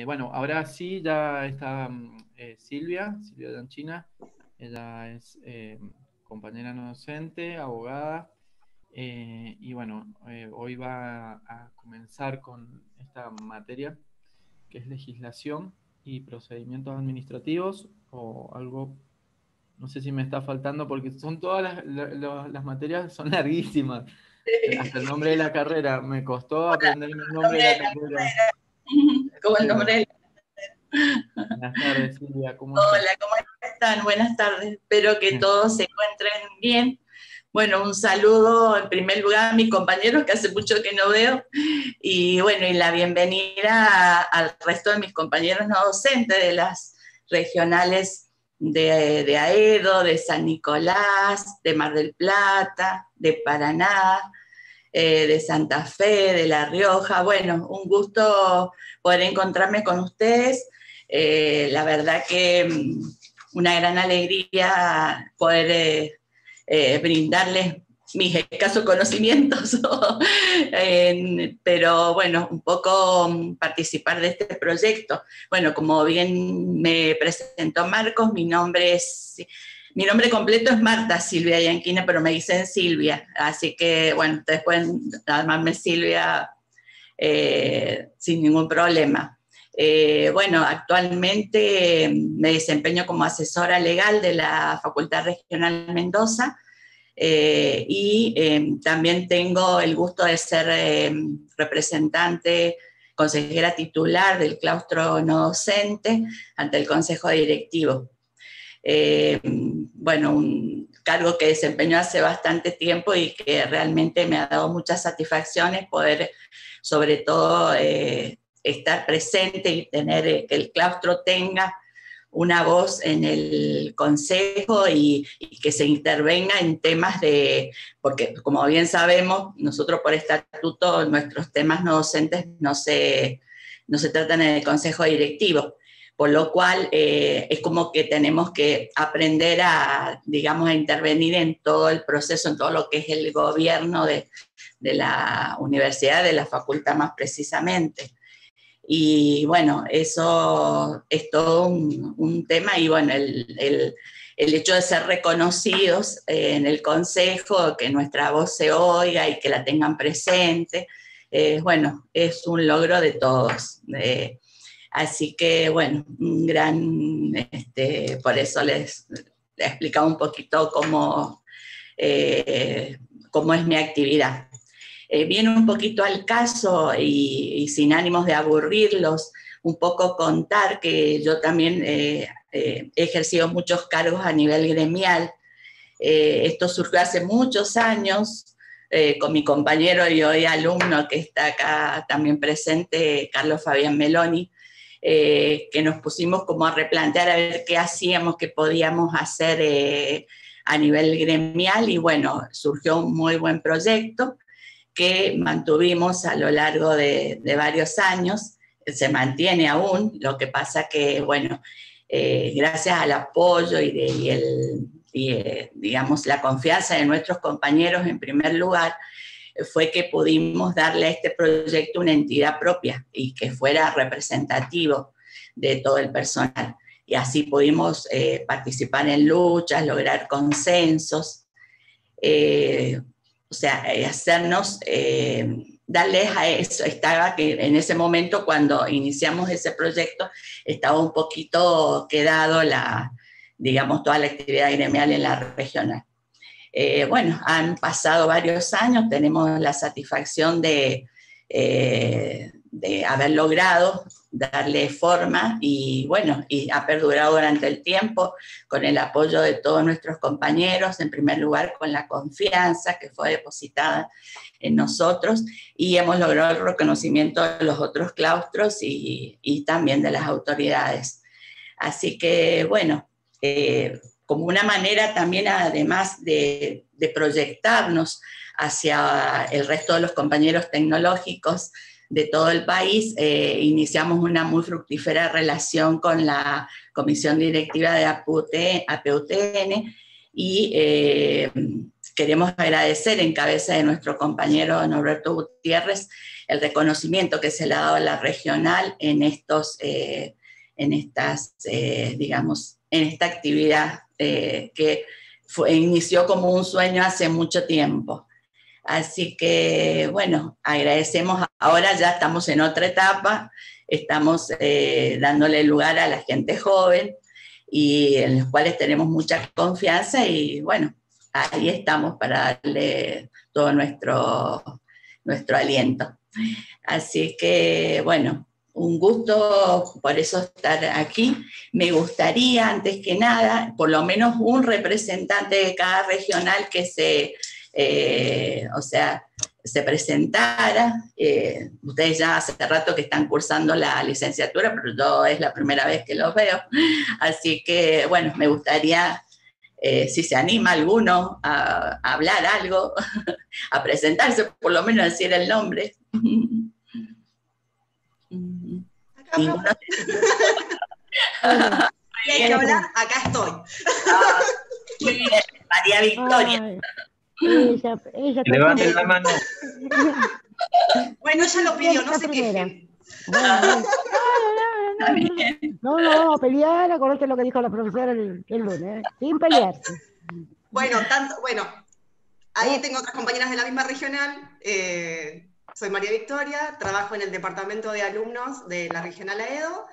Bueno, ahora sí ya está Silvia Danchina. Ella es compañera no docente, abogada, y bueno, hoy va a comenzar con esta materia que es legislación y procedimientos administrativos o algo, no sé si me está faltando porque son todas las materias son larguísimas. Hasta el nombre de la carrera, me costó aprenderme el nombre de la carrera. Como el Pero, nombre de... buenas tardes, Silvia, ¿cómo estás? Hola, ¿cómo están? Buenas tardes. Espero que Bien. todos se encuentren bien. Bueno, un saludo en primer lugar a mis compañeros que hace mucho que no veo y bueno, y la bienvenida al resto de mis compañeros no docentes de las regionales de Aedo, de San Nicolás, de Mar del Plata, de Paraná, de Santa Fe, de La Rioja. Bueno, un gusto poder encontrarme con ustedes. La verdad que una gran alegría poder brindarles mis escasos conocimientos, pero bueno, un poco participar de este proyecto. Bueno, como bien me presentó Marcos, mi nombre completo es Marta Silvia Yanquina, pero me dicen Silvia, así que bueno, ustedes pueden llamarme Silvia sin ningún problema. Bueno, actualmente me desempeño como asesora legal de la Facultad Regional Mendoza y también tengo el gusto de ser representante, consejera titular del claustro no docente ante el Consejo Directivo. Bueno, un cargo que desempeño hace bastante tiempo y que realmente me ha dado muchas satisfacciones poder, sobre todo, estar presente y tener que el claustro tenga una voz en el consejo y que se intervenga en temas porque como bien sabemos, nosotros por estatuto, nuestros temas no docentes no se tratan en el consejo directivo, por lo cual es como que tenemos que aprender digamos, a intervenir en todo el proceso, en todo lo que es el gobierno de la universidad, de la facultad más precisamente. Y bueno, eso es todo un tema y bueno, el hecho de ser reconocidos en el consejo, que nuestra voz se oiga y que la tengan presente, bueno, es un logro de todos. Así que bueno, un gran, por eso les he explicado un poquito cómo es mi actividad. Viene un poquito al caso y sin ánimos de aburrirlos, un poco contar que yo también he ejercido muchos cargos a nivel gremial. Esto surgió hace muchos años con mi compañero y hoy alumno que está acá también presente, Carlos Fabián Meloni, que nos pusimos como a replantear a ver qué hacíamos, qué podíamos hacer a nivel gremial y bueno, surgió un muy buen proyecto que mantuvimos a lo largo de varios años, se mantiene aún, lo que pasa que, bueno, gracias al apoyo digamos, la confianza de nuestros compañeros en primer lugar, fue que pudimos darle a este proyecto una entidad propia y que fuera representativo de todo el personal. Y así pudimos participar en luchas, lograr consensos, o sea, hacernos, darles a eso. Estaba que en ese momento, cuando iniciamos ese proyecto, estaba un poquito quedado digamos, toda la actividad gremial en la regional. Bueno, han pasado varios años, tenemos la satisfacción de haber logrado darle forma y bueno, y ha perdurado durante el tiempo con el apoyo de todos nuestros compañeros, en primer lugar con la confianza que fue depositada en nosotros y hemos logrado el reconocimiento de los otros claustros y también de las autoridades. Así que bueno, como una manera también, además de proyectarnos hacia el resto de los compañeros tecnológicos de todo el país, iniciamos una muy fructífera relación con la comisión directiva de APUTN y queremos agradecer en cabeza de nuestro compañero Norberto Gutiérrez el reconocimiento que se le ha dado a la regional en digamos, en esta actividad que inició como un sueño hace mucho tiempo. Así que, bueno, agradecemos. Ahora ya estamos en otra etapa, estamos dándole lugar a la gente joven y en los cuales tenemos mucha confianza y, bueno, ahí estamos para darle todo nuestro aliento. Así que, bueno, un gusto por eso estar aquí. Me gustaría, antes que nada, por lo menos un representante de cada regional que se presentara. Ustedes ya hace rato que están cursando la licenciatura, pero yo es la primera vez que los veo. Así que, bueno, me gustaría, si se anima alguno a hablar algo, a presentarse, por lo menos decir el nombre. Acá, profe. Si hay que hablar, acá estoy. Muy bien, María Victoria. Ella Levanten la mano. Bueno, ella lo pidió, no se quejen. No vamos a pelear, acordate lo que dijo la profesora el lunes, sin pelearse. Bueno, ahí tengo otras compañeras de la misma regional. Soy María Victoria, trabajo en el departamento de alumnos de la regional AEDO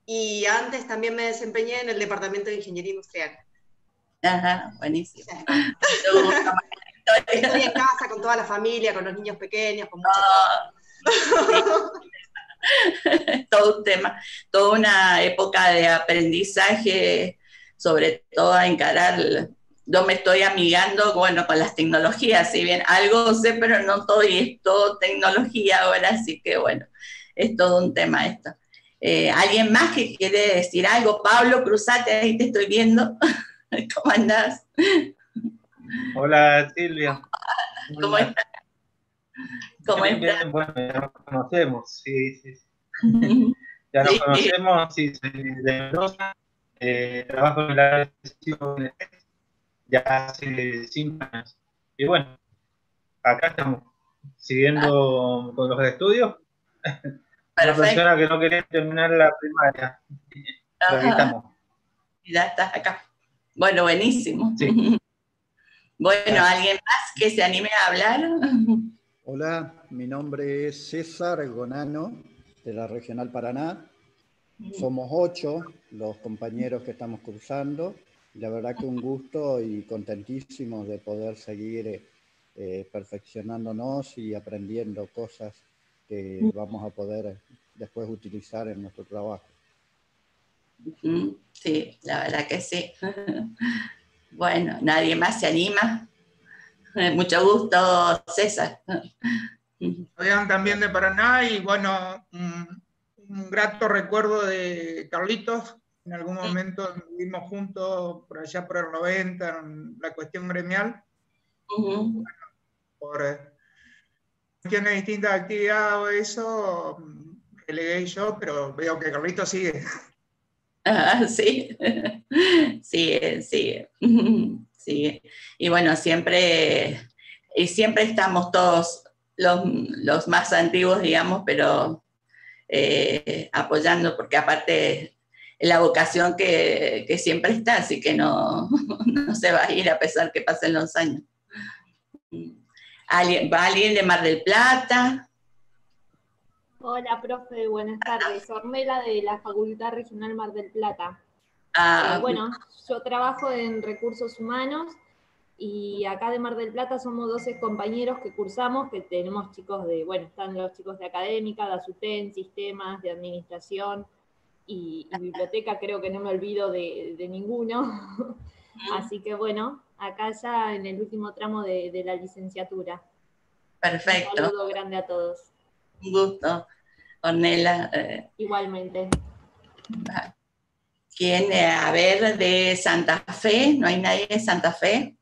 y antes también me desempeñé en el departamento de ingeniería industrial. Ajá, buenísimo. Estoy en casa con toda la familia, con los niños pequeños, con mucho todo un tema, toda una época de aprendizaje, sobre todo a encarar. Yo me estoy amigando, bueno, con las tecnologías, si bien algo sé, pero no todo, y es todo tecnología ahora, así que bueno, es todo un tema esto. ¿Alguien más que quiere decir algo? Pablo, cruzate, ahí te estoy viendo. ¿Cómo andás? Hola, Silvia. ¿Cómo estás? ¿Cómo estás? Bueno, ya nos conocemos, sí. Ya nos conocemos, sí, soy de Mendoza, trabajo en la área de gestión ya hace 5 años. Y bueno, acá estamos, siguiendo con los estudios. Una persona que no quería terminar la primaria. Pero ahí estamos. Y ya estás acá. Bueno, buenísimo. Sí. Bueno, ¿alguien más que se anime a hablar? Hola, mi nombre es César Gonano, de la Regional Paraná. Somos 8 los compañeros que estamos cursando. La verdad que un gusto y contentísimos de poder seguir perfeccionándonos y aprendiendo cosas que vamos a poder después utilizar en nuestro trabajo. Sí, la verdad que sí. Bueno, ¿nadie más se anima? Mucho gusto, César. Soy también de Paraná y bueno, un grato recuerdo de Carlitos. En algún momento vivimos juntos por allá por el 90 en la cuestión gremial. Bueno, por cuestiones de distintas actividades o eso, delegué yo, pero veo que Carlitos sigue. Sí, sigue. Y bueno, siempre estamos todos los más antiguos, digamos, pero apoyando, porque aparte es la vocación que siempre está, así que no se va a ir a pesar que pasen los años. ¿Va alguien de Mar del Plata? Hola, profe, buenas tardes. Ornella de la Facultad Regional Mar del Plata. Bueno, yo trabajo en recursos humanos y acá de Mar del Plata somos 12 compañeros que cursamos, que tenemos chicos están los chicos de académica, de ASUTEN, sistemas, de administración y biblioteca, creo que no me olvido de ninguno. Así que bueno, acá ya en el último tramo de la licenciatura. Perfecto. Un saludo grande a todos. Un gusto, Ornella. Igualmente. ¿Quién? A ver, de Santa Fe. ¿No hay nadie de Santa Fe?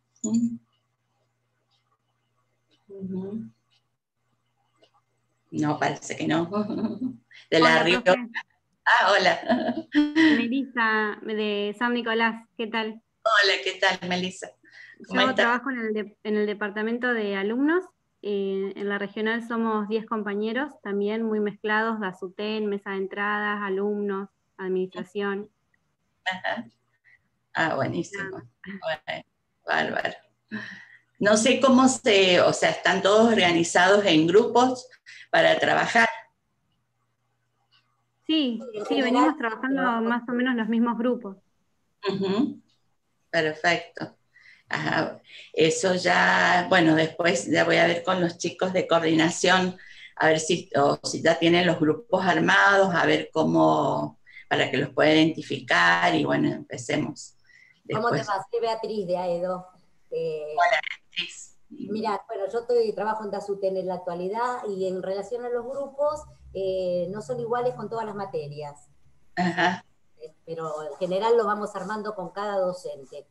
No, parece que no. De la Hola, Rioja. profe. Hola. Melissa, de San Nicolás, ¿qué tal? Hola, ¿qué tal, Melissa? Yo trabajo en el departamento de alumnos En la regional somos 10 compañeros, también muy mezclados, de ASUTEN, mesa de entradas, alumnos, administración. Ajá. Ah, buenísimo. Bueno, bárbaro. No sé cómo o sea, ¿están todos organizados en grupos para trabajar? Sí, venimos trabajando más o menos los mismos grupos. Perfecto. Ajá. Eso ya, bueno, después ya voy a ver con los chicos de coordinación, a ver si ya tienen los grupos armados, a ver cómo, para que los pueda identificar y bueno, empecemos. ¿Cómo te va? Soy Beatriz de AEDO. Hola, Beatriz. Mira, bueno, yo trabajo en DASUTEN en la actualidad y en relación a los grupos, no son iguales con todas las materias. Ajá. Pero en general lo vamos armando con cada docente.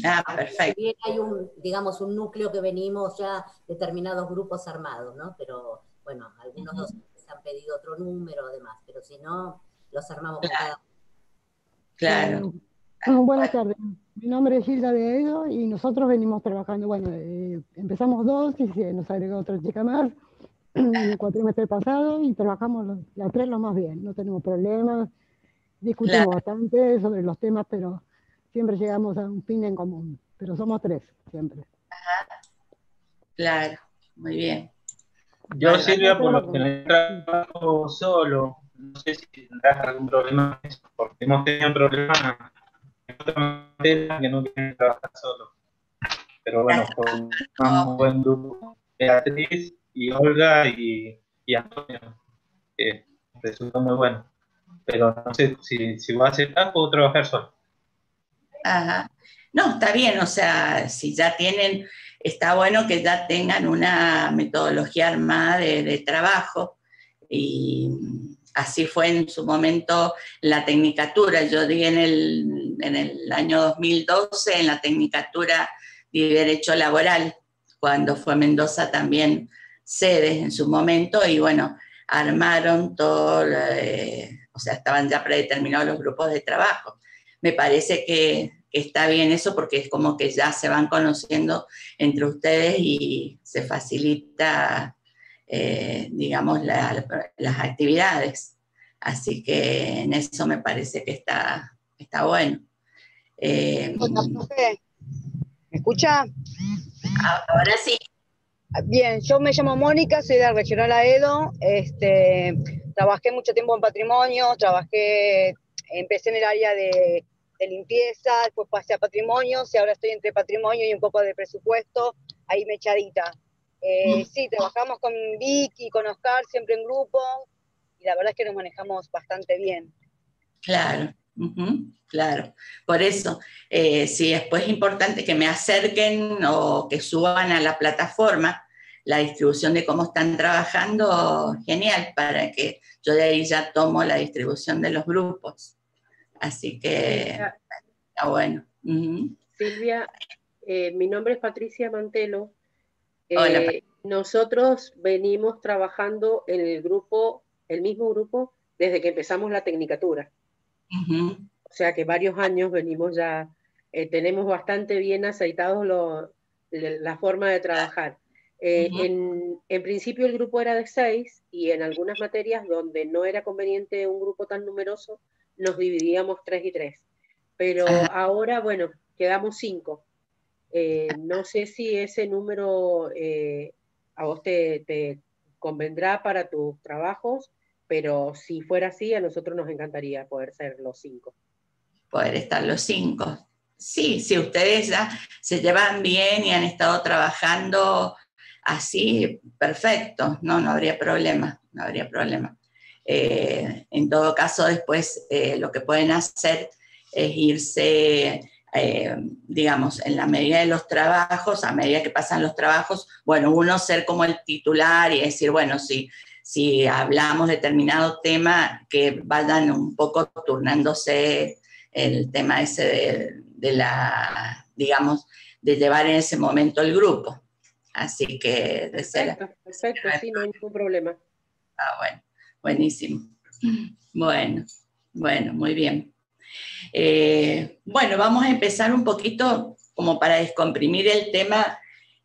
Ah, perfecto. También hay digamos, un núcleo que venimos ya determinados grupos armados, ¿no? Pero bueno, algunos docentes han pedido otro número, además, pero si no, los armamos con cada uno. Claro. Buenas tardes, mi nombre es Gilda de AEDO y nosotros venimos trabajando, bueno, empezamos 2 y se nos agregó otra chica más el cuatrimestre pasado y trabajamos las 3 lo más bien, no tenemos problemas, discutimos bastante sobre los temas, pero siempre llegamos a un fin en común, pero somos 3 siempre. Ajá. Claro, muy bien. Yo, Silvia, por lo que trabajo solo, no sé si tendrás algún problema, porque hemos tenido problemas en otra materia que no quieren trabajar solo. Pero bueno, con un buen grupo, Beatriz y Olga y Antonio, que resultó muy bueno. Pero no sé si voy a aceptar, puedo trabajar solo. Ajá. No, está bien, o sea, si ya tienen, está bueno que ya tengan una metodología armada de trabajo, y así fue en su momento la tecnicatura. Yo di en el año 2012 en la tecnicatura de Derecho Laboral, cuando fue Mendoza también sede en su momento, y bueno, armaron todo, o sea, estaban ya predeterminados los grupos de trabajo. Me parece que está bien eso porque es como que ya se van conociendo entre ustedes y se facilita, digamos, las actividades. Así que en eso me parece que está bueno. Hola, profe. ¿Me escucha? Ahora sí. Bien, yo me llamo Mónica, soy de la Regional AEDO. Trabajé mucho tiempo en patrimonio, empecé en el área de limpieza, después pasé a patrimonios y ahora estoy entre patrimonio y un poco de presupuesto, ahí mechadita. Sí, trabajamos con Vicky y con Oscar siempre en grupo y la verdad es que nos manejamos bastante bien. Claro, claro. Por eso, sí, después es importante que me acerquen o que suban a la plataforma la distribución de cómo están trabajando, genial, para que yo de ahí ya tomo la distribución de los grupos. Así que está bueno. Silvia, mi nombre es Patricia Mantelo. Hola. Nosotros venimos trabajando en el mismo grupo, desde que empezamos la tecnicatura. O sea que varios años venimos ya, tenemos bastante bien aceitados la forma de trabajar. En principio el grupo era de 6 y en algunas materias donde no era conveniente un grupo tan numeroso, nos dividíamos 3 y 3. Pero ahora, bueno, quedamos 5. No sé si ese número a vos te convendrá para tus trabajos, pero si fuera así, a nosotros nos encantaría poder ser los 5. Poder estar los 5. Sí, si ustedes ya se llevan bien y han estado trabajando así, perfecto, no habría problema, no habría problema. En todo caso, después lo que pueden hacer es irse, digamos, en la medida de los trabajos, a medida que pasan los trabajos, bueno, uno ser como el titular y decir, bueno, si hablamos de determinado tema, que vayan un poco turnándose el tema ese de la, digamos, de llevar en ese momento el grupo. Así que... Perfecto, sí, no hay ningún problema. Bueno, buenísimo. Bueno, muy bien. Bueno, vamos a empezar un poquito como para descomprimir el tema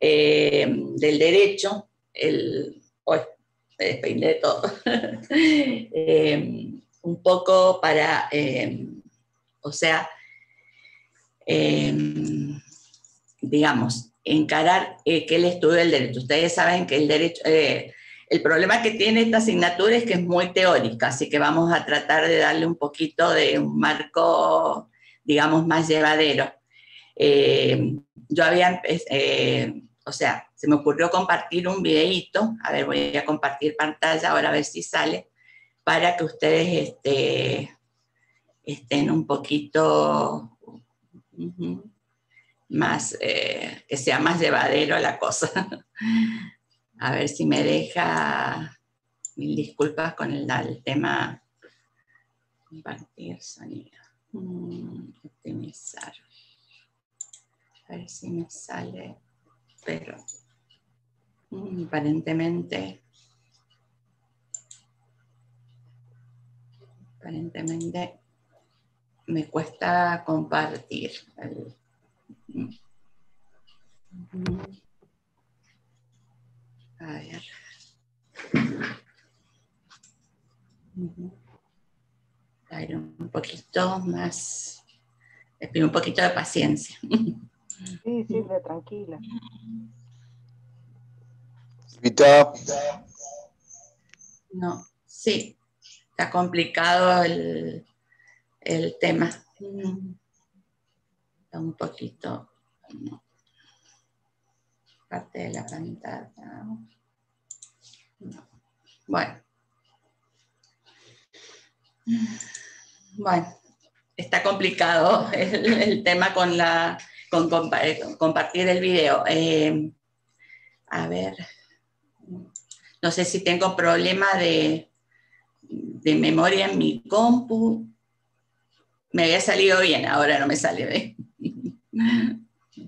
del derecho, me despeiné de todo, un poco para, digamos, encarar que él estudia el derecho. Ustedes saben que el derecho, el problema que tiene esta asignatura es que es muy teórica, así que vamos a tratar de darle un poquito de un marco, digamos, más llevadero. Yo había, se me ocurrió compartir un videíto, a ver, voy a compartir pantalla ahora a ver si sale, para que ustedes estén un poquito más, que sea más llevadero la cosa. A ver si me deja, mil disculpas con el tema, compartir sonido, optimizar. A ver si me sale, pero aparentemente me cuesta compartir. A ver. A ver, un poquito más, les pido un poquito de paciencia. Sí, Silvia, tranquila. Vita. No, sí, está complicado el tema. Está un poquito, parte de la pantalla. No. Bueno, está complicado el tema con compartir el video. A ver, no sé si tengo problema de memoria en mi compu. Me había salido bien, ahora no me sale bien.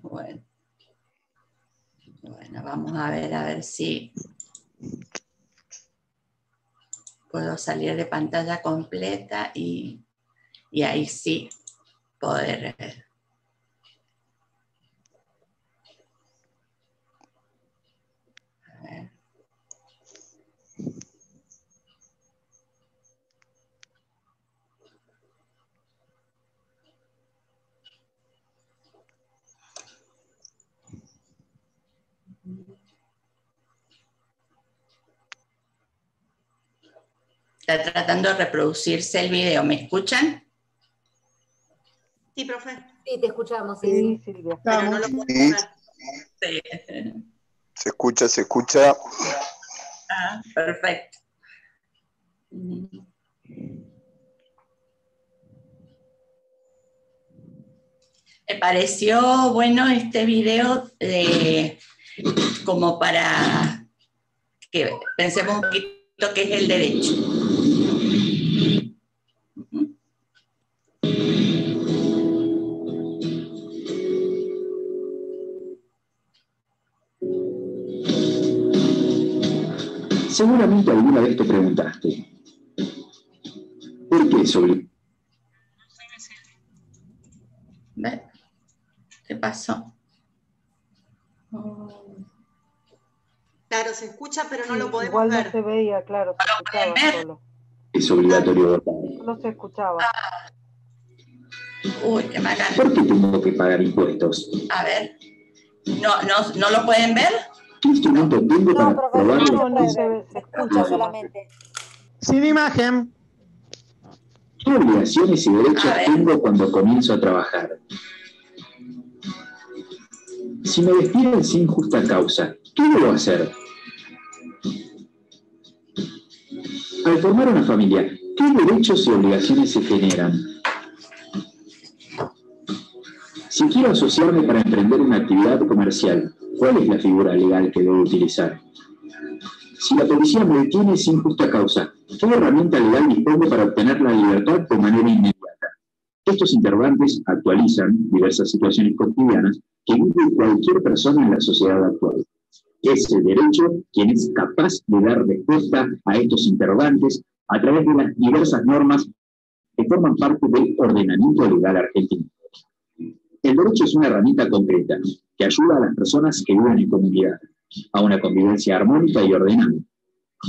Bueno, vamos a ver si puedo salir de pantalla completa y ahí sí poder a ver. Está tratando de reproducirse el video. ¿Me escuchan? Sí, profe. Sí, te escuchamos. Sí, Silvia. Pero no lo puedo ver. Sí. Se escucha. Ah, perfecto. Me pareció bueno este video como para que pensemos un poquito qué es el derecho. Seguramente alguna vez te preguntaste, ¿por qué sobre? ¿Qué pasó? Claro, se escucha, pero no lo podemos igual ver. No se veía, claro, se escuchaba solo. Es obligatorio votar. No se escuchaba. Uy, qué mala. ¿Por qué tengo que pagar impuestos? A ver, ¿no lo pueden ver? ¿Qué instrumento tengo para probarlo? No se ve, se escucha solamente. Sin imagen. ¿Qué obligaciones y derechos tengo cuando comienzo a trabajar? Si me despiden sin justa causa, ¿qué debo hacer? Al formar una familia, ¿qué derechos y obligaciones se generan? Si quiero asociarme para emprender una actividad comercial, ¿cuál es la figura legal que debo utilizar? Si la policía me detiene sin justa causa, ¿qué herramienta legal dispongo para obtener la libertad de manera inmediata? Estos interrogantes actualizan diversas situaciones cotidianas que vive cualquier persona en la sociedad actual. Es el derecho quien es capaz de dar respuesta a estos interrogantes a través de las diversas normas que forman parte del ordenamiento legal argentino. El derecho es una herramienta concreta que ayuda a las personas que viven en comunidad a una convivencia armónica y ordenada.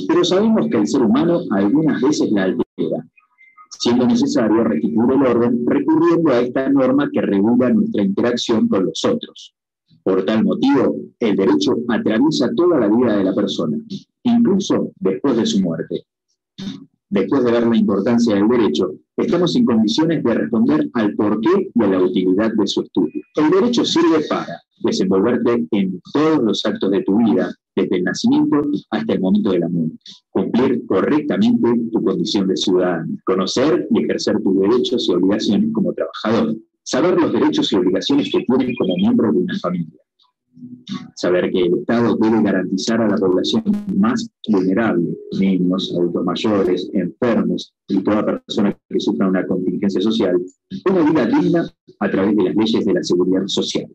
Pero sabemos que el ser humano algunas veces la altera, siendo necesario restituir el orden recurriendo a esta norma que regula nuestra interacción con los otros. Por tal motivo, el derecho atraviesa toda la vida de la persona, incluso después de su muerte. Después de ver la importancia del derecho, estamos en condiciones de responder al porqué y a la utilidad de su estudio. El derecho sirve para desenvolverte en todos los actos de tu vida, desde el nacimiento hasta el momento de la muerte. Cumplir correctamente tu condición de ciudadano, conocer y ejercer tus derechos y obligaciones como trabajador, saber los derechos y obligaciones que tienes como miembro de una familia. Saber que el Estado debe garantizar a la población más vulnerable, niños, adultos mayores, enfermos y toda persona que sufra una contingencia social, una vida digna a través de las leyes de la seguridad social.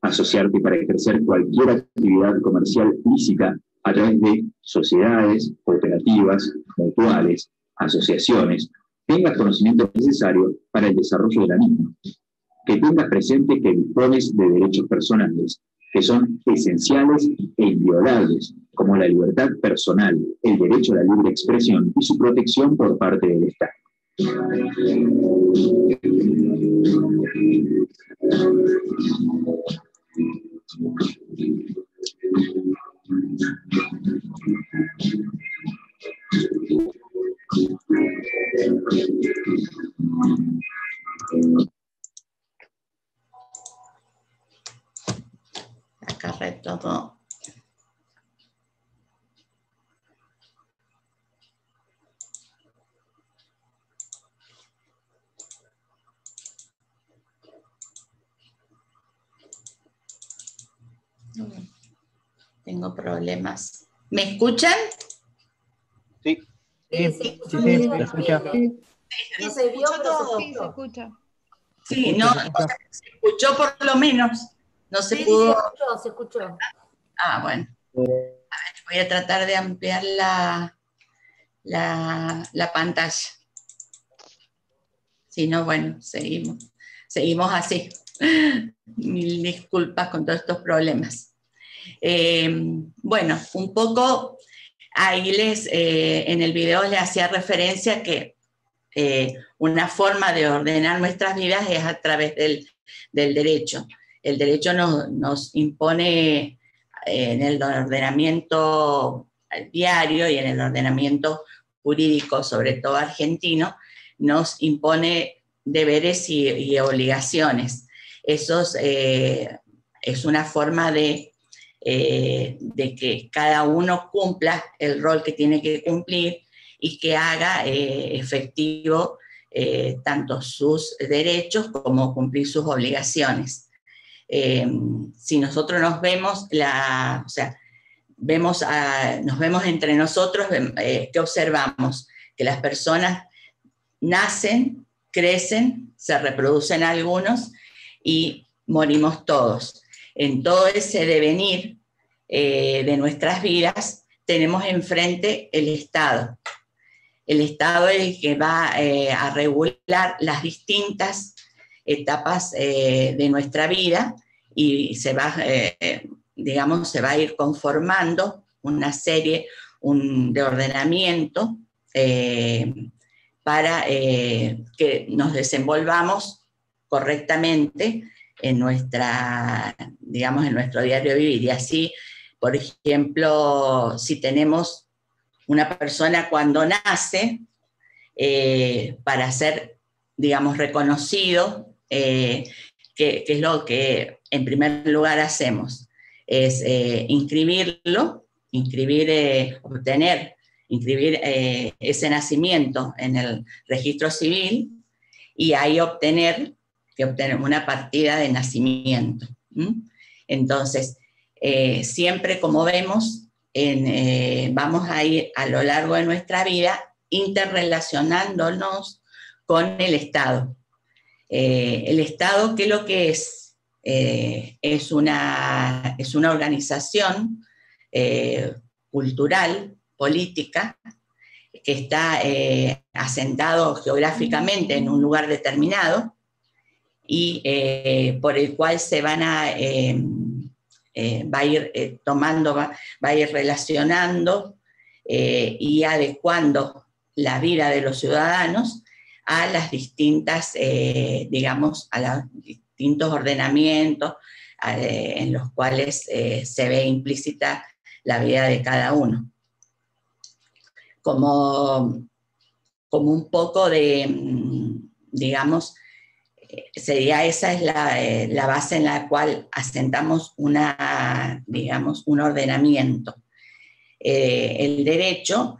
Asociarte para ejercer cualquier actividad comercial lícita a través de sociedades, cooperativas, mutuales, asociaciones, tengas conocimiento necesario para el desarrollo de la misma. Que tengas presente que dispones de derechos personales, que son esenciales e inviolables, como la libertad personal, el derecho a la libre expresión y su protección por parte del Estado. Agarré todo. Tengo problemas. ¿Me escuchan? Sí. Sí, se escucha. No se vio, pero todo. se escucha. Sí, no, se escuchó por lo menos. No se Sí, pudo. se escuchó. Ah, bueno. A ver, voy a tratar de ampliar la pantalla. Si no, bueno, seguimos así. Mil disculpas con todos estos problemas. Bueno, un poco ahí en el video les hacía referencia que una forma de ordenar nuestras vidas es a través del derecho. El derecho nos impone en el ordenamiento diario y en el ordenamiento jurídico, sobre todo argentino, nos impone deberes y obligaciones. Eso es una forma de que cada uno cumpla el rol que tiene que cumplir y que haga efectivo tanto sus derechos como cumplir sus obligaciones. Si nosotros nos vemos, nos vemos entre nosotros, ¿qué observamos? Que las personas nacen, crecen, se reproducen algunos y morimos todos. En todo ese devenir de nuestras vidas tenemos enfrente el Estado. El Estado es el que va a regular las distintas etapas de nuestra vida y se va a ir conformando una serie de ordenamiento para que nos desenvolvamos correctamente en nuestro diario vivir. Y así, por ejemplo, si tenemos una persona cuando nace, para ser, reconocido, ¿qué es lo que en primer lugar hacemos? Es inscribir ese nacimiento en el registro civil y ahí obtener una partida de nacimiento. Entonces, siempre, como vemos, vamos a ir a lo largo de nuestra vida interrelacionándonos con el Estado. El Estado, ¿qué es lo que es? Es una organización cultural, política, que está asentado geográficamente en un lugar determinado y por el cual se van a, va a ir tomando, va a ir relacionando y adecuando la vida de los ciudadanos a las distintas, digamos, a los distintos ordenamientos en los cuales se ve implícita la vida de cada uno. Como un poco de, digamos, sería esa es la base en la cual asentamos digamos, un ordenamiento. El derecho,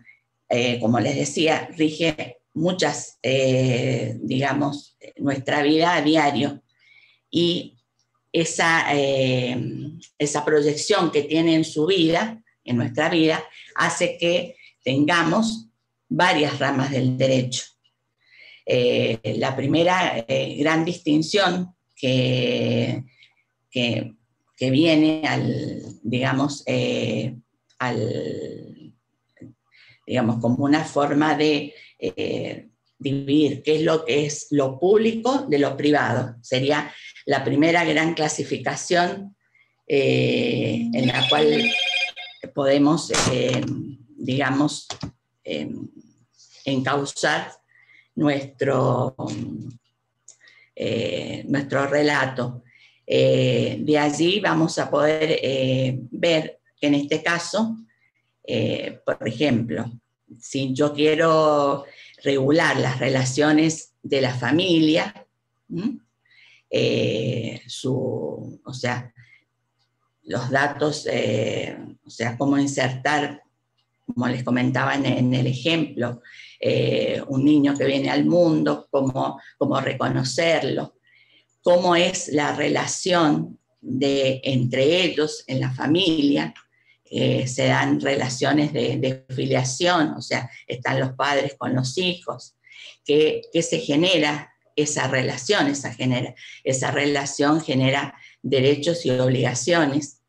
como les decía, rige muchas, digamos, nuestra vida a diario, y esa proyección que tiene en su vida, en nuestra vida, hace que tengamos varias ramas del derecho. La primera gran distinción que viene digamos, como una forma de dividir qué es lo público de lo privado. Sería la primera gran clasificación en la cual podemos, digamos, encauzar nuestro relato. De allí vamos a poder ver que en este caso, por ejemplo, si yo quiero regular las relaciones de la familia, o sea, los datos, o sea, cómo insertar, como les comentaba en el ejemplo, un niño que viene al mundo, cómo reconocerlo, cómo es la relación entre ellos en la familia. Se dan relaciones de filiación, o sea, están los padres con los hijos, que se genera esa relación, esa relación genera derechos y obligaciones,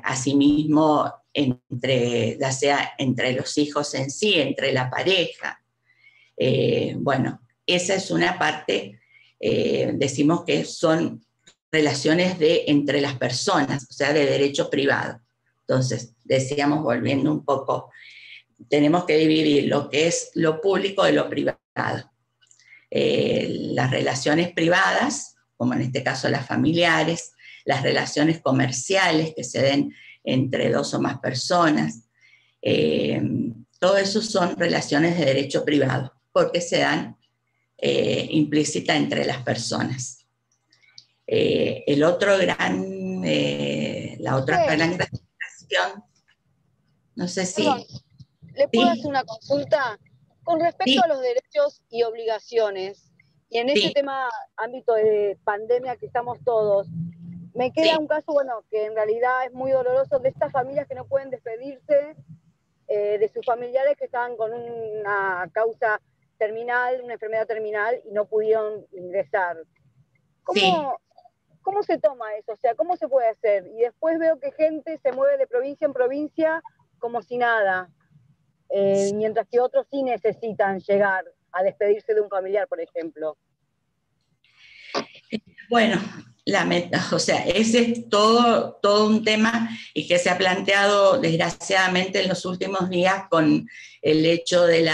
asimismo, ya sea entre los hijos en sí, entre la pareja. Bueno, esa es una parte, decimos que son relaciones entre las personas, o sea, de derecho privado. Entonces, decíamos, volviendo un poco, tenemos que dividir lo que es lo público de lo privado. Las relaciones privadas, como en este caso las familiares, las relaciones comerciales que se den entre dos o más personas, todo eso son relaciones de derecho privado, porque se dan implícita entre las personas. La otra gran clasificación, no sé si... Perdón, ¿le puedo hacer una consulta? Con respecto a los derechos y obligaciones, y en ese tema, ámbito de pandemia que estamos todos, me queda un caso, bueno, que en realidad es muy doloroso, de estas familias que no pueden despedirse de sus familiares que estaban con una causa terminal, una enfermedad terminal, y no pudieron ingresar. ¿Cómo se toma eso? O sea, ¿cómo se puede hacer? Y después veo que gente se mueve de provincia en provincia como si nada, mientras que otros sí necesitan llegar a despedirse de un familiar, por ejemplo. Bueno, o sea, ese es todo un tema y que se ha planteado desgraciadamente en los últimos días con el hecho del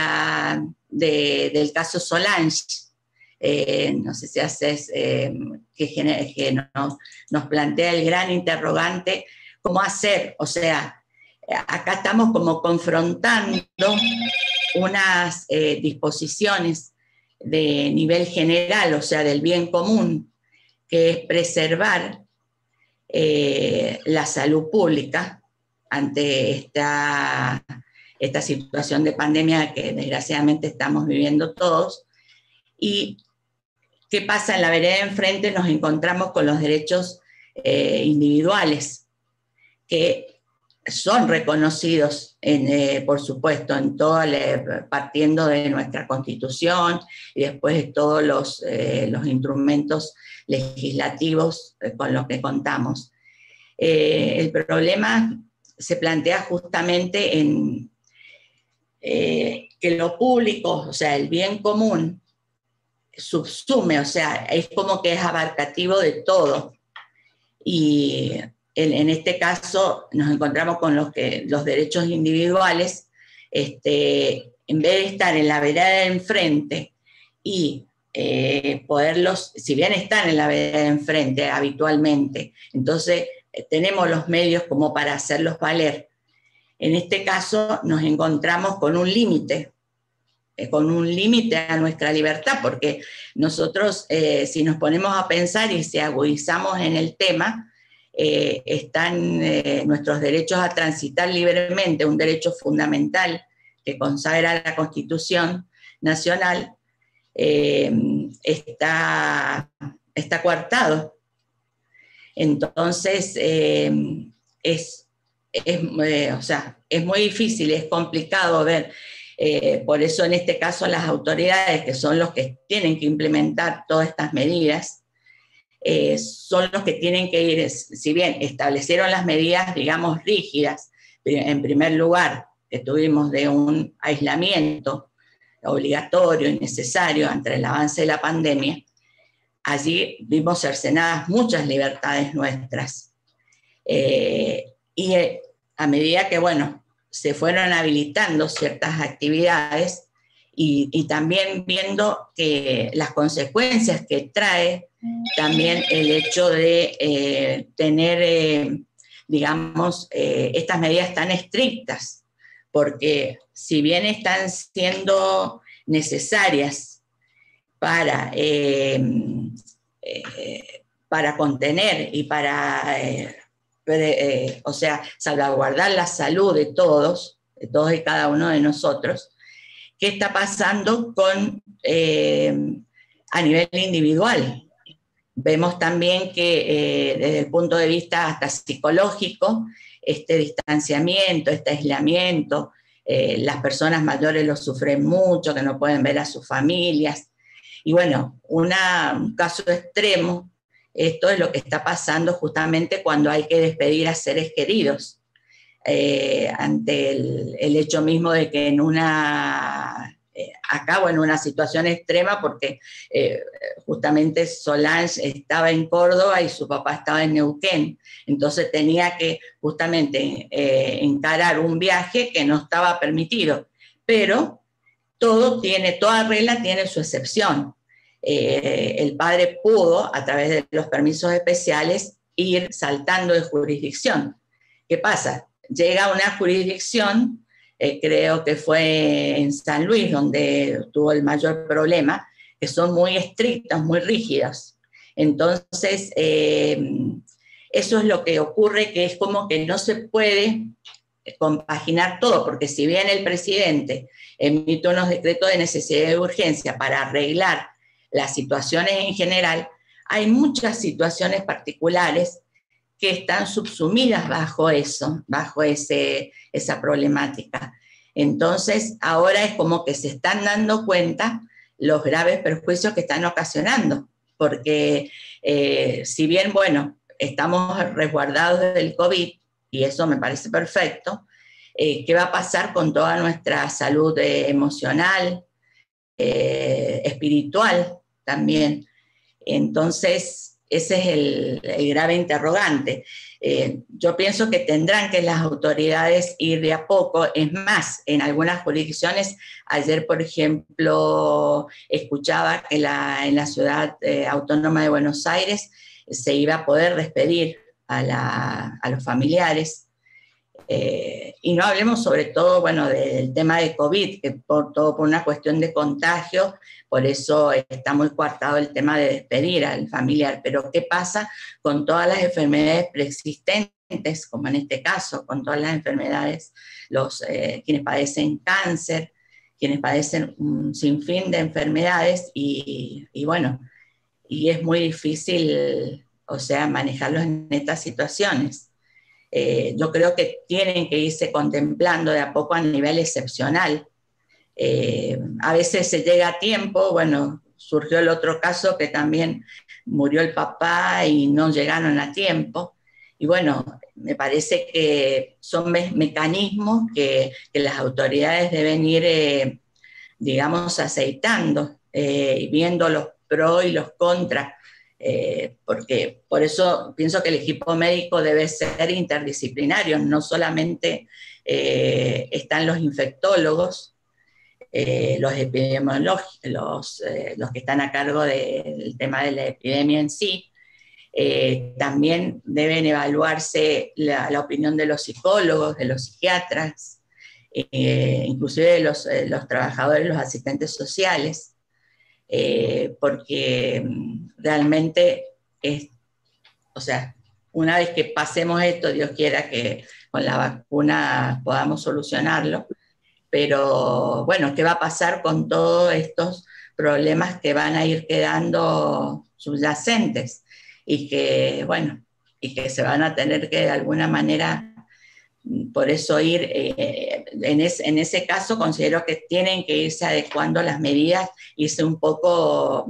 caso Solange. No sé si haces, que nos plantea el gran interrogante, ¿cómo hacer? O sea, acá estamos como confrontando unas disposiciones de nivel general, o sea, del bien común, que es preservar la salud pública ante esta situación de pandemia que desgraciadamente estamos viviendo todos. ¿Y qué pasa? En la vereda de enfrente nos encontramos con los derechos individuales, que son reconocidos, por supuesto, partiendo de nuestra Constitución y después de todos los instrumentos legislativos con los que contamos. El problema se plantea justamente en que lo público, o sea, el bien común, subsume, o sea, es como que es abarcativo de todo. Y en este caso nos encontramos con los derechos individuales, en vez de estar en la vereda de enfrente y poderlos, si bien están en la vereda de enfrente habitualmente, entonces tenemos los medios como para hacerlos valer. En este caso nos encontramos con un límite a nuestra libertad, porque nosotros, si nos ponemos a pensar y si agudizamos en el tema, están nuestros derechos a transitar libremente, un derecho fundamental que consagra la Constitución Nacional, está coartado. Entonces, o sea, es muy difícil, es complicado ver. Por eso en este caso las autoridades, que son los que tienen que implementar todas estas medidas, son los que tienen que ir, si bien establecieron las medidas, digamos, rígidas, en primer lugar, que tuvimos de un aislamiento obligatorio y necesario ante el avance de la pandemia, allí vimos cercenadas muchas libertades nuestras. Y a medida que, bueno, se fueron habilitando ciertas actividades y también viendo que las consecuencias que trae también el hecho de tener, digamos, estas medidas tan estrictas, porque si bien están siendo necesarias para contener y para, o sea, salvaguardar la salud de todos y cada uno de nosotros, ¿qué está pasando a nivel individual? Vemos también que desde el punto de vista hasta psicológico, este distanciamiento, este aislamiento, las personas mayores lo sufren mucho, que no pueden ver a sus familias. Y bueno, un caso extremo, esto es lo que está pasando justamente cuando hay que despedir a seres queridos, ante el hecho mismo de que en una situación extrema, porque justamente Solange estaba en Córdoba y su papá estaba en Neuquén, entonces tenía que justamente encarar un viaje que no estaba permitido, pero toda regla tiene su excepción. El padre pudo, a través de los permisos especiales, ir saltando de jurisdicción. ¿Qué pasa? Llega a una jurisdicción, creo que fue en San Luis, donde tuvo el mayor problema, que son muy estrictas, muy rígidas. Entonces, eso es lo que ocurre, que es como que no se puede compaginar todo, porque si bien el presidente emite unos decretos de necesidad y de urgencia para arreglar las situaciones en general, hay muchas situaciones particulares que están subsumidas bajo eso, bajo esa problemática. Entonces, ahora es como que se están dando cuenta los graves perjuicios que están ocasionando, porque si bien, bueno, estamos resguardados del COVID, y eso me parece perfecto, ¿qué va a pasar con toda nuestra salud emocional, espiritual también? Entonces, ese es el grave interrogante. Yo pienso que tendrán que las autoridades ir de a poco. Es más, en algunas jurisdicciones, ayer, por ejemplo, escuchaba que en la ciudad autónoma de Buenos Aires se iba a poder despedir a los familiares. Y no hablemos sobre todo, bueno, del tema de COVID, que todo por una cuestión de contagio, por eso está muy coartado el tema de despedir al familiar. Pero ¿qué pasa con todas las enfermedades preexistentes, como en este caso, con todas las enfermedades, quienes padecen cáncer, quienes padecen un sinfín de enfermedades y bueno, y es muy difícil, o sea, manejarlos en estas situaciones? Yo creo que tienen que irse contemplando de a poco a nivel excepcional. A veces se llega a tiempo, bueno, surgió el otro caso que también murió el papá y no llegaron a tiempo. Y bueno, me parece que son mecanismos que las autoridades deben ir, digamos, aceitando viendo los pros y los contras, porque por eso pienso que el equipo médico debe ser interdisciplinario, no solamente están los infectólogos, los epidemiólogos, los que están a cargo del tema de la epidemia en sí. También deben evaluarse la opinión de los psicólogos, de los psiquiatras, inclusive de los trabajadores, los asistentes sociales, porque realmente o sea, una vez que pasemos esto, Dios quiera que con la vacuna podamos solucionarlo, pero bueno, ¿qué va a pasar con todos estos problemas que van a ir quedando subyacentes? Y que, bueno, y que se van a tener que de alguna manera, por eso ir, en ese caso considero que tienen que irse adecuando las medidas, irse un poco,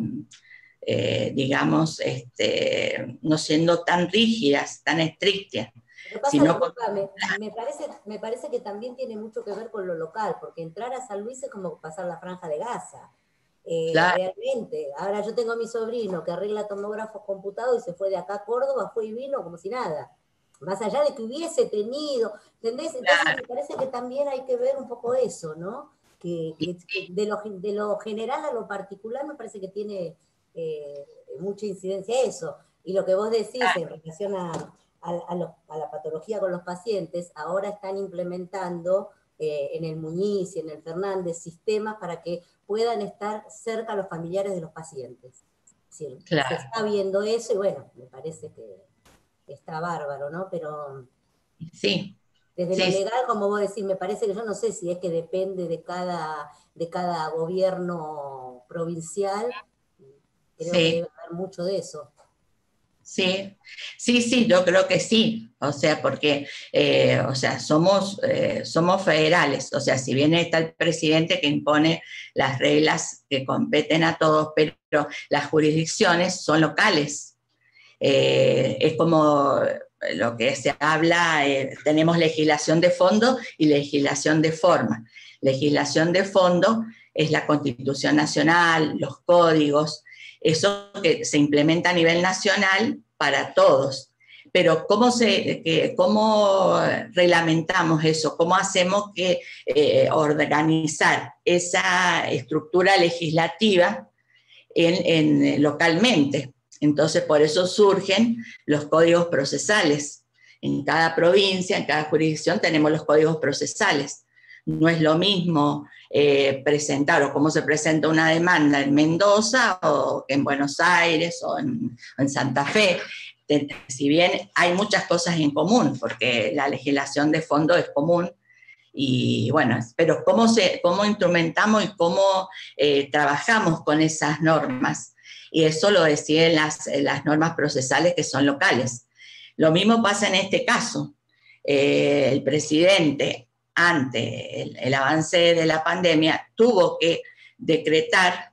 digamos, no siendo tan rígidas, tan estrictas. Sino me parece que también tiene mucho que ver con lo local, porque entrar a San Luis es como pasar la Franja de Gaza. Claro. Realmente, ahora yo tengo a mi sobrino que arregla tomógrafos computados y se fue de acá a Córdoba, fue y vino como si nada, más allá de que hubiese tenido, ¿entendés? Entonces claro. Me parece que también hay que ver un poco eso, ¿no? Que de lo general a lo particular me parece que tiene mucha incidencia eso, y lo que vos decís en relación a la patología con los pacientes, ahora están implementando en el Muñiz y en el Fernández sistemas para que puedan estar cerca a los familiares de los pacientes. Sí, claro. Se está viendo eso y bueno, me parece que está bárbaro, ¿no? Pero sí. Desde lo legal, como vos decís, me parece que yo no sé si es que depende de cada gobierno provincial, creo que debe haber mucho de eso. Sí, yo creo que sí, o sea, porque somos federales, o sea, si bien está el presidente que impone las reglas que competen a todos, pero las jurisdicciones son locales. Es como lo que se habla, tenemos legislación de fondo y legislación de forma. Legislación de fondo es la Constitución Nacional, los códigos, eso que se implementa a nivel nacional para todos. Pero ¿cómo reglamentamos eso? ¿Cómo hacemos que organizar esa estructura legislativa localmente? Entonces, por eso surgen los códigos procesales. En cada provincia, en cada jurisdicción tenemos los códigos procesales. No es lo mismo presentar o cómo se presenta una demanda en Mendoza o en Buenos Aires o en Santa Fe. Si bien hay muchas cosas en común, porque la legislación de fondo es común, y bueno, pero cómo instrumentamos y cómo trabajamos con esas normas, y eso lo deciden las normas procesales que son locales. Lo mismo pasa en este caso. El presidente, ante el avance de la pandemia, tuvo que decretar,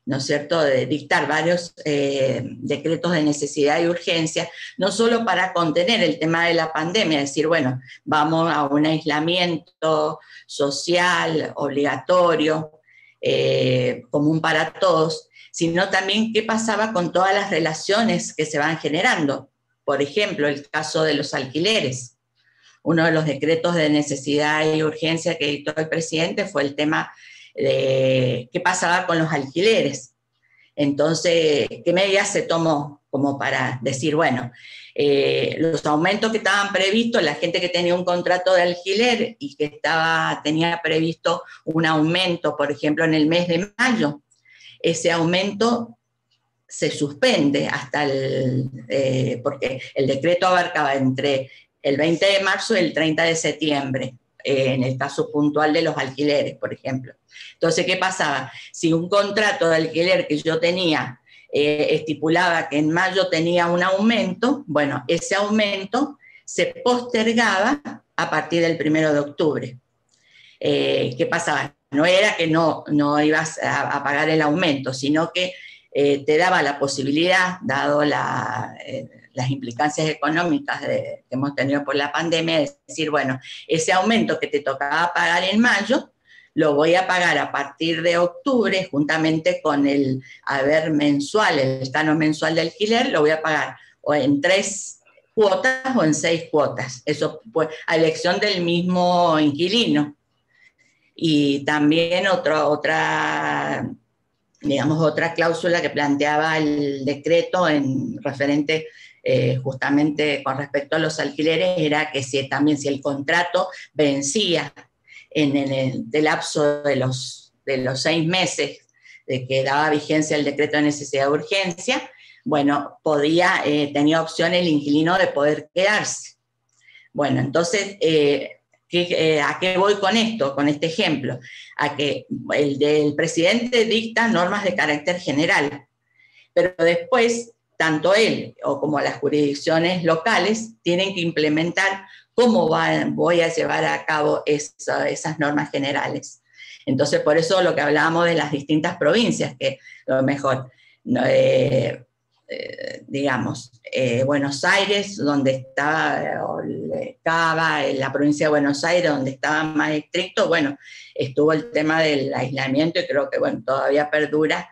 ¿no es cierto?, de dictar varios decretos de necesidad y urgencia, no solo para contener el tema de la pandemia, decir, bueno, vamos a un aislamiento social obligatorio, común para todos, sino también qué pasaba con todas las relaciones que se van generando. Por ejemplo, el caso de los alquileres. Uno de los decretos de necesidad y urgencia que dictó el presidente fue el tema de qué pasaba con los alquileres. Entonces, ¿qué medidas se tomó como para decir, bueno, los aumentos que estaban previstos, la gente que tenía un contrato de alquiler y que tenía previsto un aumento, por ejemplo, en el mes de mayo, ese aumento se suspende hasta porque el decreto abarcaba entre el 20 de marzo y el 30 de septiembre, en el caso puntual de los alquileres, por ejemplo. Entonces, ¿qué pasaba? Si un contrato de alquiler que yo tenía estipulaba que en mayo tenía un aumento, bueno, ese aumento se postergaba a partir del 1 de octubre. ¿Qué pasaba? No era que no ibas a pagar el aumento, sino que te daba la posibilidad, dado las implicancias económicas que hemos tenido por la pandemia, de decir, bueno, ese aumento que te tocaba pagar en mayo, lo voy a pagar a partir de octubre, juntamente con el haber mensual, el canon mensual de alquiler, lo voy a pagar o en 3 cuotas o en 6 cuotas. Eso pues, a elección del mismo inquilino. Y también otra cláusula que planteaba el decreto en referente justamente con respecto a los alquileres era que si el contrato vencía en el lapso de los 6 meses de que daba vigencia el decreto de necesidad de urgencia, bueno, tenía opción el inquilino de poder quedarse. Bueno, entonces, ¿a qué voy con esto, con este ejemplo? A que el presidente dicta normas de carácter general, pero después, tanto él como las jurisdicciones locales tienen que implementar cómo voy a llevar a cabo esas normas generales. Entonces, por eso lo que hablábamos de las distintas provincias, que lo mejor, Buenos Aires, donde estaba Cava, en la provincia de Buenos Aires, donde estaba más estricto, bueno, estuvo el tema del aislamiento y creo que, bueno, todavía perdura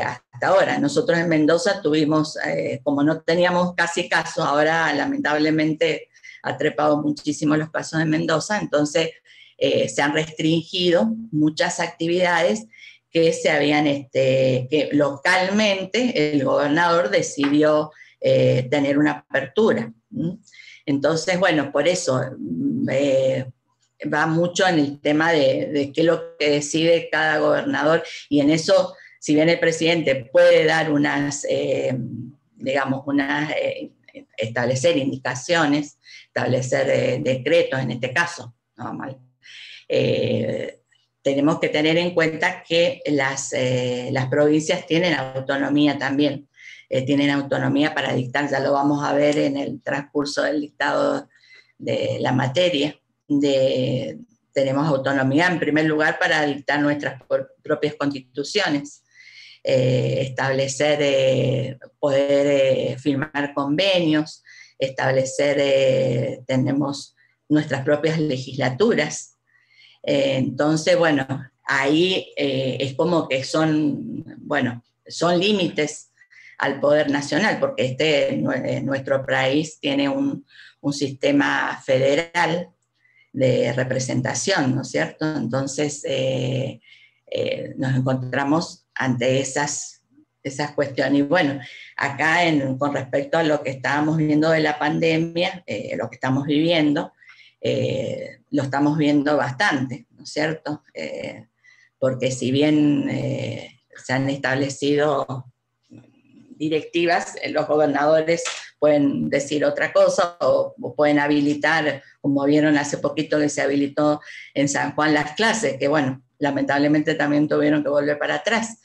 hasta ahora. Nosotros en Mendoza tuvimos, como no teníamos casi casos, ahora lamentablemente ha trepado muchísimo los casos en Mendoza, entonces se han restringido muchas actividades que se habían, que localmente el gobernador decidió tener una apertura. Entonces, bueno, por eso va mucho en el tema de qué es lo que decide cada gobernador, y en eso, si bien el presidente puede dar establecer indicaciones, establecer decretos en este caso, no mal, tenemos que tener en cuenta que las provincias tienen autonomía también, tienen autonomía para dictar, ya lo vamos a ver en el transcurso del dictado de la materia, tenemos autonomía en primer lugar para dictar nuestras propias constituciones, poder firmar convenios, tenemos nuestras propias legislaturas. Entonces, bueno, ahí es como que son límites al poder nacional, porque nuestro país tiene un sistema federal de representación, ¿no es cierto? Entonces, nos encontramos ante esas cuestiones. Y bueno, acá con respecto a lo que estábamos viendo de la pandemia, lo que estamos viviendo, lo estamos viendo bastante, ¿no es cierto? Porque si bien se han establecido directivas, los gobernadores pueden decir otra cosa o pueden habilitar, como vieron hace poquito que se habilitó en San Juan las clases, que bueno, lamentablemente también tuvieron que volver para atrás.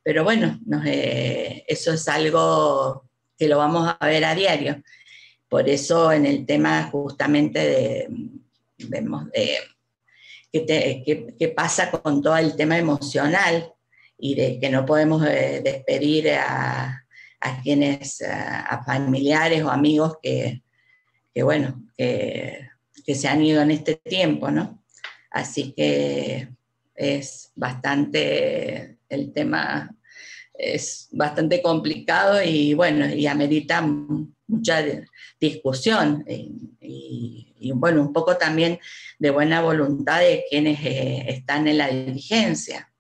Pero bueno, eso es algo que lo vamos a ver a diario. Por eso en el tema justamente vemos qué pasa con todo el tema emocional y de que no podemos despedir a familiares o amigos que se han ido en este tiempo, ¿no? Así que el tema es bastante complicado y bueno, y amerita mucha discusión y bueno, un poco también de buena voluntad de quienes están en la dirigencia,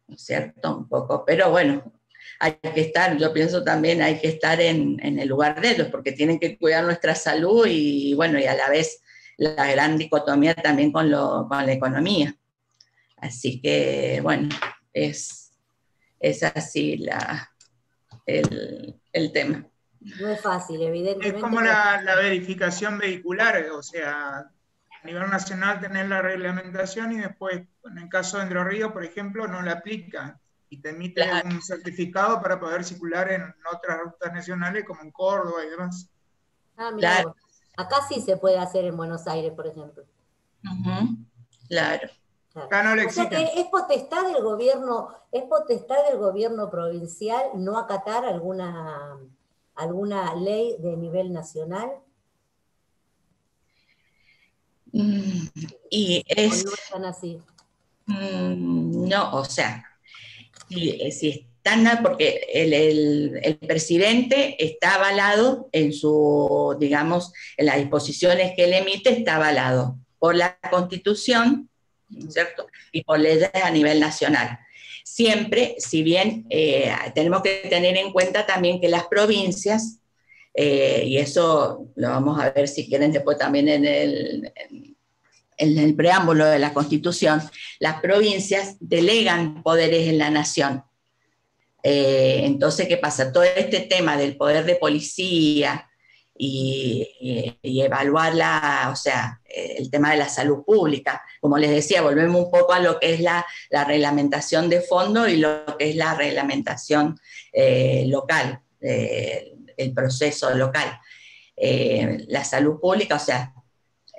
¿no es cierto? Un poco, pero bueno, hay que estar, yo pienso también hay que estar en el lugar de ellos, porque tienen que cuidar nuestra salud y bueno, y a la vez la gran dicotomía también con la economía. Así que bueno, es así el tema. No es fácil, evidentemente. Es como la verificación vehicular, o sea, a nivel nacional tener la reglamentación y después, en el caso de Entre Ríos, por ejemplo, no la aplica y te emite un certificado para poder circular en otras rutas nacionales como en Córdoba y demás. Ah, mira, claro. Acá sí se puede hacer en Buenos Aires, por ejemplo. Claro. Acá no le exigen. O sea que es potestad del gobierno provincial no acatar alguna ley de nivel nacional. Y es... ¿O no están así? No, o sea, si están, porque el presidente está avalado en su, digamos, en las disposiciones que él emite, está avalado por la Constitución, ¿cierto? Y por leyes a nivel nacional. Siempre, si bien tenemos que tener en cuenta también que las provincias, y eso lo vamos a ver si quieren después también en el preámbulo de la Constitución, las provincias delegan poderes en la nación. Entonces, ¿qué pasa? Todo este tema del poder de policía y evaluar o sea, el tema de la salud pública, como les decía, volvemos un poco a lo que es la reglamentación de fondo y lo que es la reglamentación local, el proceso local. La salud pública, o sea,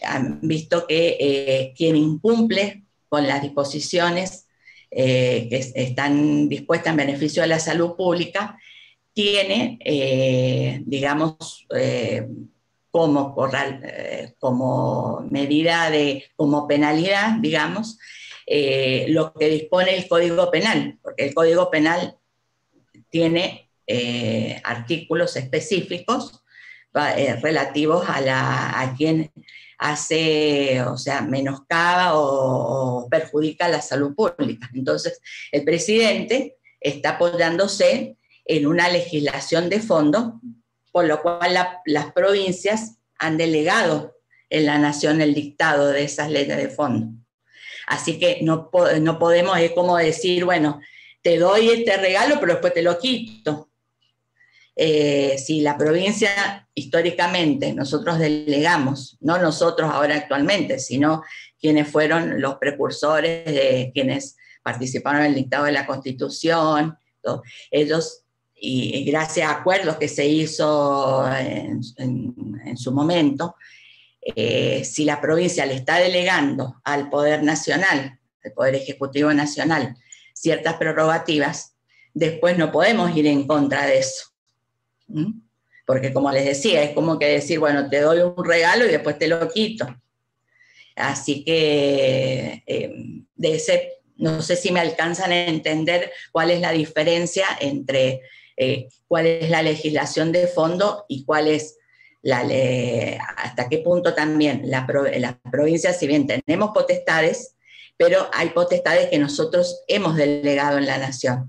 han visto que quien incumple con las disposiciones que están dispuestas en beneficio de la salud pública, tiene, digamos, como medida como penalidad, digamos, lo que dispone el Código Penal, porque el Código Penal tiene artículos específicos relativos a quien hace, o sea, menoscaba o perjudica la salud pública. Entonces, el presidente está apoyándose en una legislación de fondo, por lo cual las provincias han delegado en la nación el dictado de esas leyes de fondo. Así que no podemos, es como decir, bueno, te doy este regalo, pero después te lo quito. Si la provincia, históricamente, nosotros delegamos, no nosotros ahora actualmente, sino quienes fueron los precursores de quienes participaron en el dictado de la Constitución, ellos, y gracias a acuerdos que se hizo en su momento, si la provincia le está delegando al Poder Nacional, al Poder Ejecutivo Nacional, ciertas prerrogativas, después no podemos ir en contra de eso. Porque como les decía, es como que decir, bueno, te doy un regalo y después te lo quito. Así que no sé si me alcanzan a entender cuál es la diferencia entre cuál es la legislación de fondo y cuál es hasta qué punto también la provincia, si bien tenemos potestades, pero hay potestades que nosotros hemos delegado en la nación.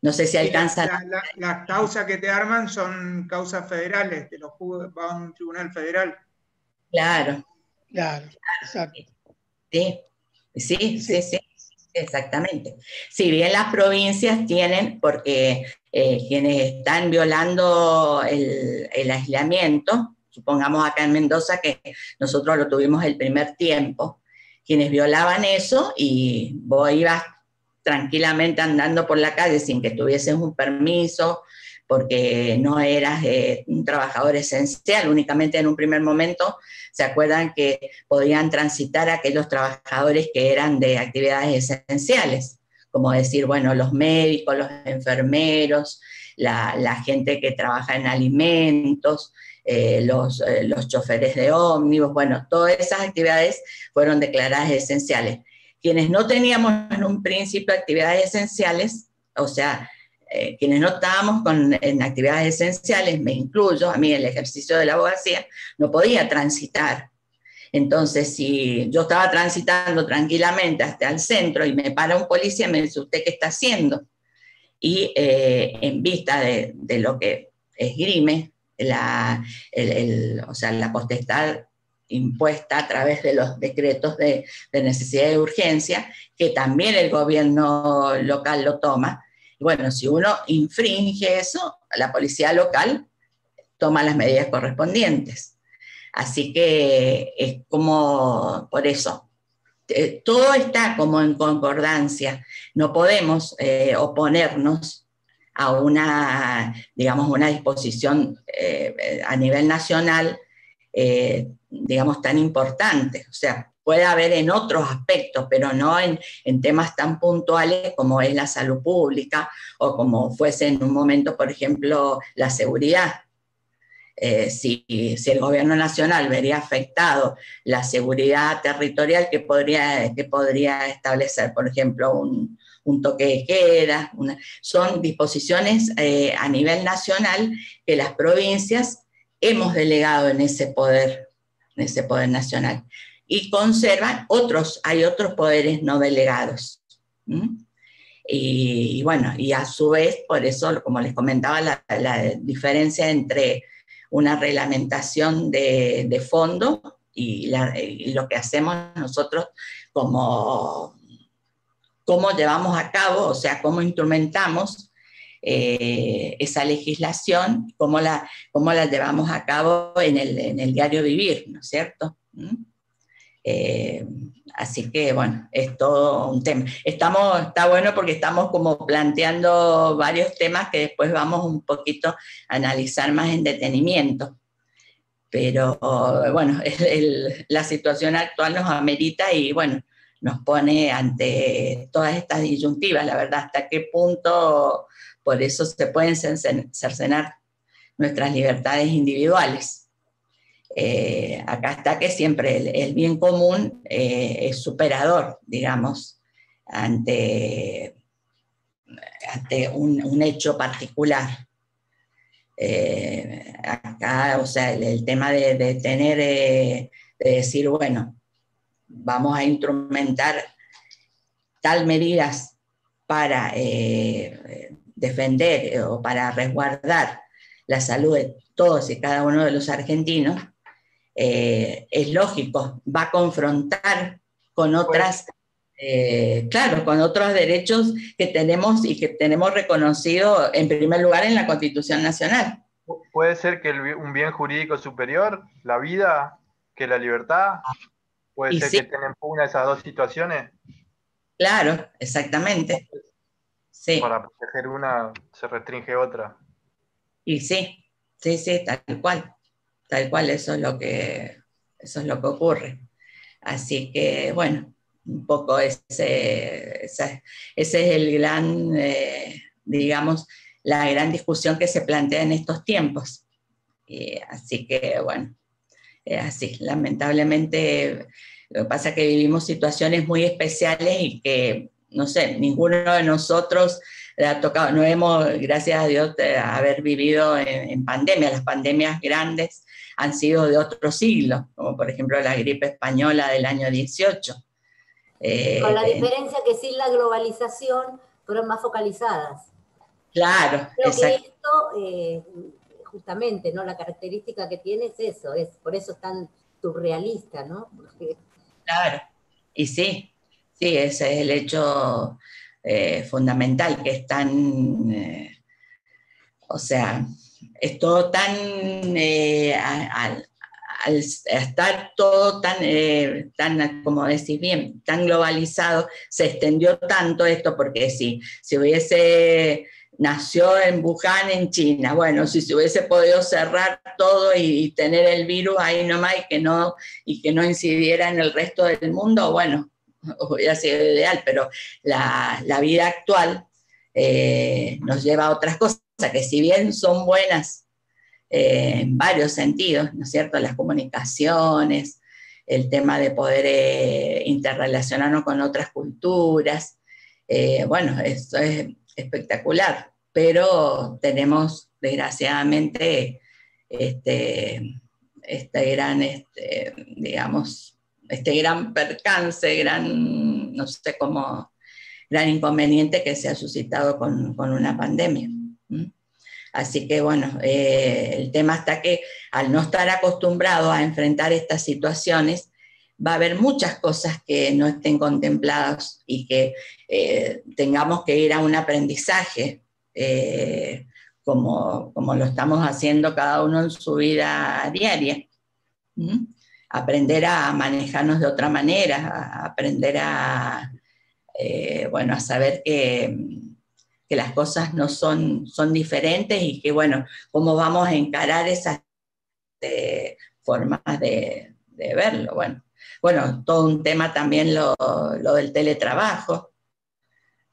No sé si alcanzan. Las causas que te arman son causas federales, te lo va a un tribunal federal. Claro. Claro, exacto. Sí, exactamente. Si bien las provincias tienen, porque quienes están violando el aislamiento, supongamos acá en Mendoza que nosotros lo tuvimos el primer tiempo, quienes violaban eso y vos ibas tranquilamente andando por la calle sin que tuvieses un permiso, porque no eras un trabajador esencial, únicamente en un primer momento se acuerdan que podían transitar aquellos trabajadores que eran de actividades esenciales, como decir, bueno, los médicos, los enfermeros, la gente que trabaja en alimentos, los choferes de ómnibus, bueno, todas esas actividades fueron declaradas esenciales. Quienes no teníamos en un principio actividades esenciales, o sea, quienes no estábamos en actividades esenciales, me incluyo, a mí el ejercicio de la abogacía, no podía transitar. Entonces, si yo estaba transitando tranquilamente hasta el centro y me para un policía, me dice, ¿usted qué está haciendo? Y en vista de lo que esgrime, o sea, la potestad impuesta a través de los decretos de necesidad y urgencia, que también el gobierno local lo toma. Y bueno, si uno infringe eso, la policía local toma las medidas correspondientes. Así que es como, por eso, todo está como en concordancia. No podemos oponernos a una, digamos, una disposición a nivel nacional, digamos, tan importante. O sea, puede haber en otros aspectos, pero no en temas tan puntuales como es la salud pública o como fuese en un momento, por ejemplo, la seguridad. si el gobierno nacional vería afectado la seguridad territorial que podría establecer, por ejemplo, un toque de queda. Son disposiciones a nivel nacional que las provincias hemos delegado en ese poder nacional. Y conservan hay otros poderes no delegados. Y bueno, y a su vez, por eso, como les comentaba, la diferencia entre una reglamentación de fondo y lo que hacemos nosotros cómo llevamos a cabo, o sea, cómo instrumentamos esa legislación, cómo la llevamos a cabo en el diario vivir, ¿no es cierto? Así que, bueno, es todo un tema. Está bueno porque estamos como planteando varios temas que después vamos un poquito a analizar más en detenimiento. Pero, bueno, la situación actual nos amerita y, bueno, nos pone ante todas estas disyuntivas, la verdad, hasta qué punto por eso se pueden cercenar nuestras libertades individuales. Acá está que siempre el bien común es superador, digamos, ante un hecho particular. Acá, o sea, el tema de tener, de decir, bueno, vamos a instrumentar tal medidas para defender o para resguardar la salud de todos y cada uno de los argentinos, es lógico, va a confrontar con otras, claro, con otros derechos que tenemos y que tenemos reconocido en primer lugar en la Constitución Nacional. ¿Puede ser que un bien jurídico superior, la vida, que la libertad? ¿Puede ser que estén en pugna esas dos situaciones? Claro, exactamente. Sí. Para proteger una se restringe otra. Y sí, tal cual. Tal cual, eso es lo que ocurre. Así que, bueno, un poco ese es el gran, digamos, la gran discusión que se plantea en estos tiempos. Así que, bueno, así, lamentablemente, lo que pasa es que vivimos situaciones muy especiales y que, no sé, ninguno de nosotros le ha tocado, no hemos, gracias a Dios, haber vivido en pandemia. Las pandemias grandes han sido de otro siglo, como por ejemplo la gripe española del año 18. Con la diferencia que sin la globalización fueron más focalizadas. Claro, creo que esto, justamente, ¿no? La característica que tiene es eso, por eso es tan surrealista, ¿no? Porque... Claro, y sí, ese es el hecho fundamental, que es tan, o sea, es todo tan, al estar todo tan, como decís bien, tan globalizado, se extendió tanto esto, porque si nació en Wuhan, en China, bueno, si se hubiese podido cerrar todo y tener el virus ahí nomás y que no incidiera en el resto del mundo, bueno, hubiera sido ideal, pero la vida actual nos lleva a otras cosas, que si bien son buenas en varios sentidos, ¿no es cierto? Las comunicaciones, el tema de poder interrelacionarnos con otras culturas, bueno, esto es espectacular, pero tenemos desgraciadamente este gran, digamos, gran percance, no sé cómo, gran inconveniente que se ha suscitado con una pandemia. Así que bueno, el tema está que al no estar acostumbrado a enfrentar estas situaciones, va a haber muchas cosas que no estén contempladas y que tengamos que ir a un aprendizaje, como lo estamos haciendo cada uno en su vida diaria. Aprender a manejarnos de otra manera, a aprender a saber que las cosas no son diferentes y que, bueno, cómo vamos a encarar esas formas de verlo. Bueno, todo un tema también lo del teletrabajo,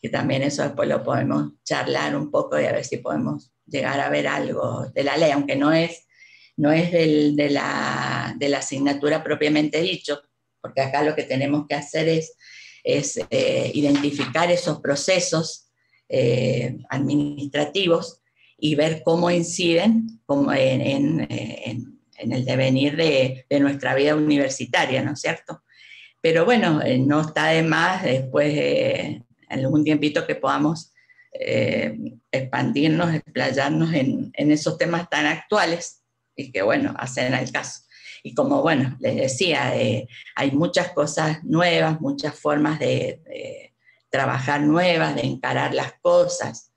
que también eso después lo podemos charlar un poco y a ver si podemos llegar a ver algo de la ley, aunque no es no es de la asignatura propiamente dicho, porque acá lo que tenemos que hacer es identificar esos procesos administrativos y ver cómo inciden en el devenir de nuestra vida universitaria, ¿no es cierto? Pero bueno, no está de más después en algún tiempito que podamos expandirnos, explayarnos en esos temas tan actuales y que, bueno, hacen al caso. Y como, bueno, les decía, hay muchas cosas nuevas, muchas formas de trabajar nuevas, de encarar las cosas,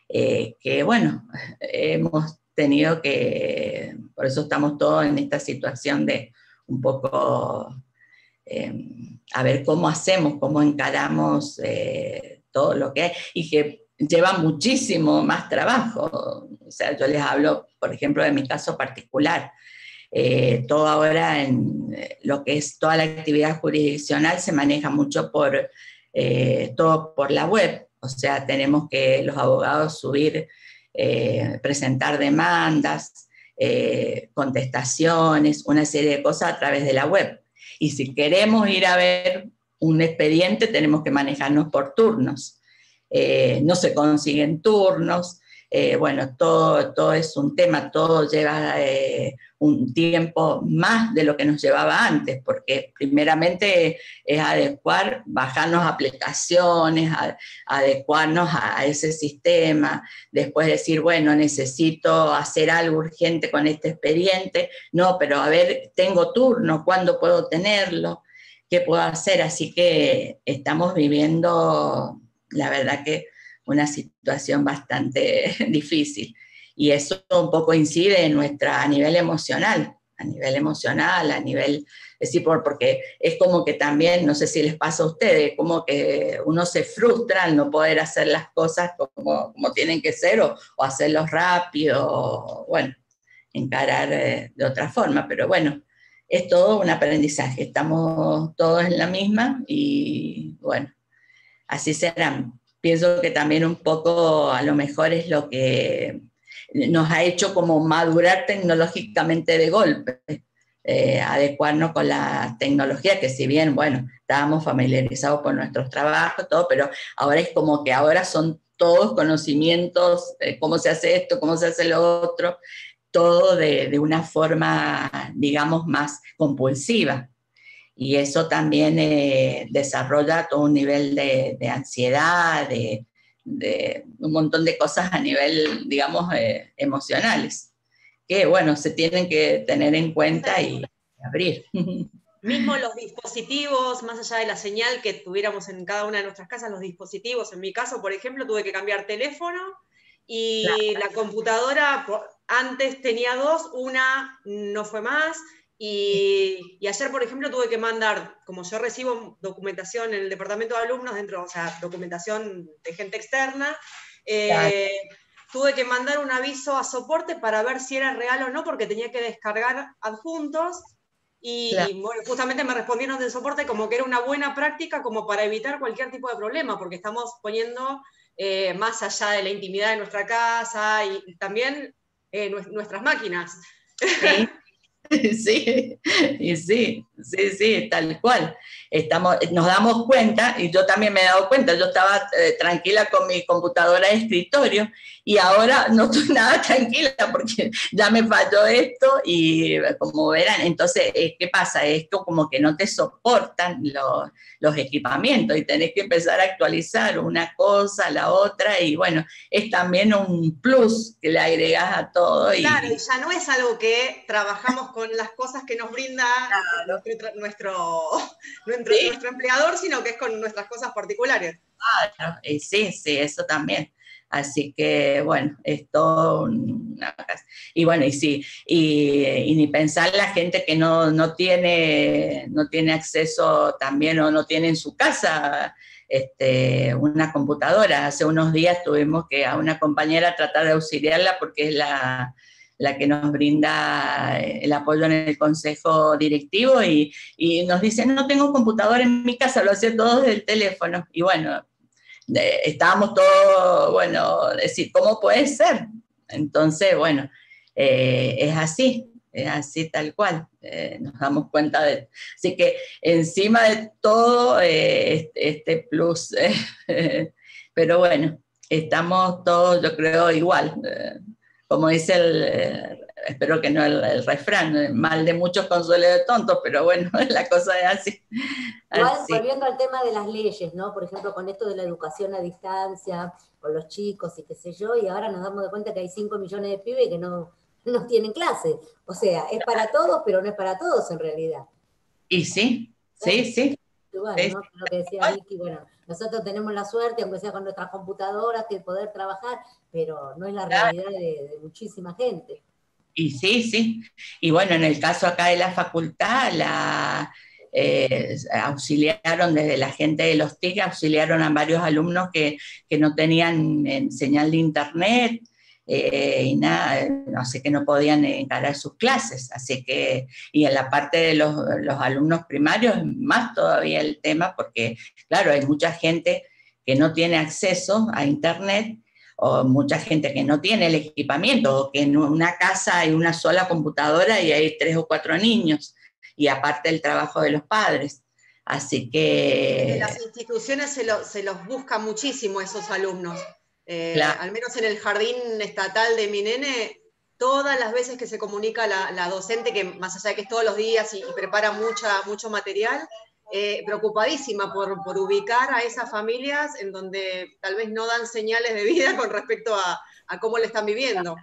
que, bueno, hemos tenido que, por eso estamos todos en esta situación de un poco a ver cómo hacemos, cómo encaramos todo lo que hay, y que lleva muchísimo más trabajo. O sea, yo les hablo, por ejemplo, de mi caso particular. Todo ahora en lo que es toda la actividad jurisdiccional se maneja mucho todo por la web. O sea, tenemos que los abogados subir, presentar demandas, contestaciones, una serie de cosas a través de la web. Y si queremos ir a ver un expediente, tenemos que manejarnos por turnos. No se consiguen turnos. Bueno, todo es un tema, todo lleva un tiempo más de lo que nos llevaba antes, porque primeramente es bajarnos aplicaciones, adecuarnos a ese sistema, después decir, bueno, necesito hacer algo urgente con este expediente, no, pero a ver, tengo turno, ¿cuándo puedo tenerlo? ¿Qué puedo hacer? Así que estamos viviendo, la verdad que una situación bastante difícil. Y eso un poco incide en a nivel emocional, porque es como que también, no sé si les pasa a ustedes, como que uno se frustra al no poder hacer las cosas como tienen que ser, o hacerlos rápido, o, bueno, encarar de otra forma. Pero bueno, es todo un aprendizaje, estamos todos en la misma y bueno, así será. Pienso que también un poco a lo mejor es lo que nos ha hecho como madurar tecnológicamente de golpe, adecuarnos con la tecnología, que si bien, bueno, estábamos familiarizados con nuestros trabajos, todo, pero ahora es como que ahora son todos conocimientos, cómo se hace esto, cómo se hace lo otro, todo de una forma, digamos, más compulsiva. Y eso también desarrolla todo un nivel de ansiedad, de un montón de cosas a nivel, digamos, emocionales, que, bueno, se tienen que tener en cuenta y abrir. Mismo los dispositivos, más allá de la señal que tuviéramos en cada una de nuestras casas, los dispositivos, en mi caso, por ejemplo, tuve que cambiar teléfono y la computadora, antes tenía dos, una no fue más. Y ayer, por ejemplo, tuve que mandar, como yo recibo documentación en el departamento de alumnos, o sea, documentación de gente externa, tuve que mandar un aviso a soporte para ver si era real o no, porque tenía que descargar adjuntos, y bueno, justamente me respondieron del soporte como que era una buena práctica como para evitar cualquier tipo de problema, porque estamos poniendo más allá de la intimidad de nuestra casa y también nuestras máquinas. Sí. Sí, tal cual. Nos damos cuenta, y yo también me he dado cuenta, yo estaba tranquila con mi computadora de escritorio y ahora no estoy nada tranquila porque ya me falló esto y como verán, entonces, ¿qué pasa? Esto como que no te soportan los equipamientos y tenés que empezar a actualizar una cosa, la otra, y bueno, es también un plus que le agregás a todo. Claro, y ya no es algo que trabajamos con las cosas que nos brinda nuestro empleador, sino que es con nuestras cosas particulares. Claro, sí, eso también. Así que, bueno, es todo una... Y bueno, y ni pensar la gente que no tiene acceso también, o no tiene en su casa una computadora. Hace unos días tuvimos que a una compañera tratar de auxiliarla porque es la que nos brinda el apoyo en el consejo directivo, y nos dice, no tengo computadora en mi casa, lo hacía todo desde el teléfono. Y bueno, estábamos todos, bueno, decir, ¿cómo puede ser? Entonces, bueno, es así. es así tal cual, nos damos cuenta de... Así que encima de todo, este plus, pero bueno, estamos todos, yo creo, igual. Como dice espero que no el refrán, mal de muchos consuelo de tontos, pero bueno, la cosa es así. Igual, volviendo al tema de las leyes, ¿no? Por ejemplo, con esto de la educación a distancia, con los chicos y qué sé yo, y ahora nos damos de cuenta que hay 5 millones de pibes que no tienen clase. O sea, es para todos, pero no es para todos en realidad. Y sí, sí. Igual, ¿no? Lo que decía Vicky, bueno, nosotros tenemos la suerte, aunque sea con nuestras computadoras, de poder trabajar, pero no es la realidad de muchísima gente. Y sí. Y bueno, en el caso acá de la facultad, auxiliaron desde la gente de los TIC, auxiliaron a varios alumnos que no tenían señal de internet, y nada, no sé, que no podían encarar sus clases, así que, y en la parte de los alumnos primarios, más todavía el tema, porque claro, hay mucha gente que no tiene acceso a internet, o mucha gente que no tiene el equipamiento, o que en una casa hay una sola computadora y hay 3 o 4 niños, y aparte el trabajo de los padres, así que... Desde las instituciones se los busca muchísimo esos alumnos. Claro. Al menos en el jardín estatal de mi nene, todas las veces que se comunica la docente, que más allá de que es todos los días y prepara mucho material, preocupadísima por ubicar a esas familias en donde tal vez no dan señales de vida con respecto a cómo le están viviendo.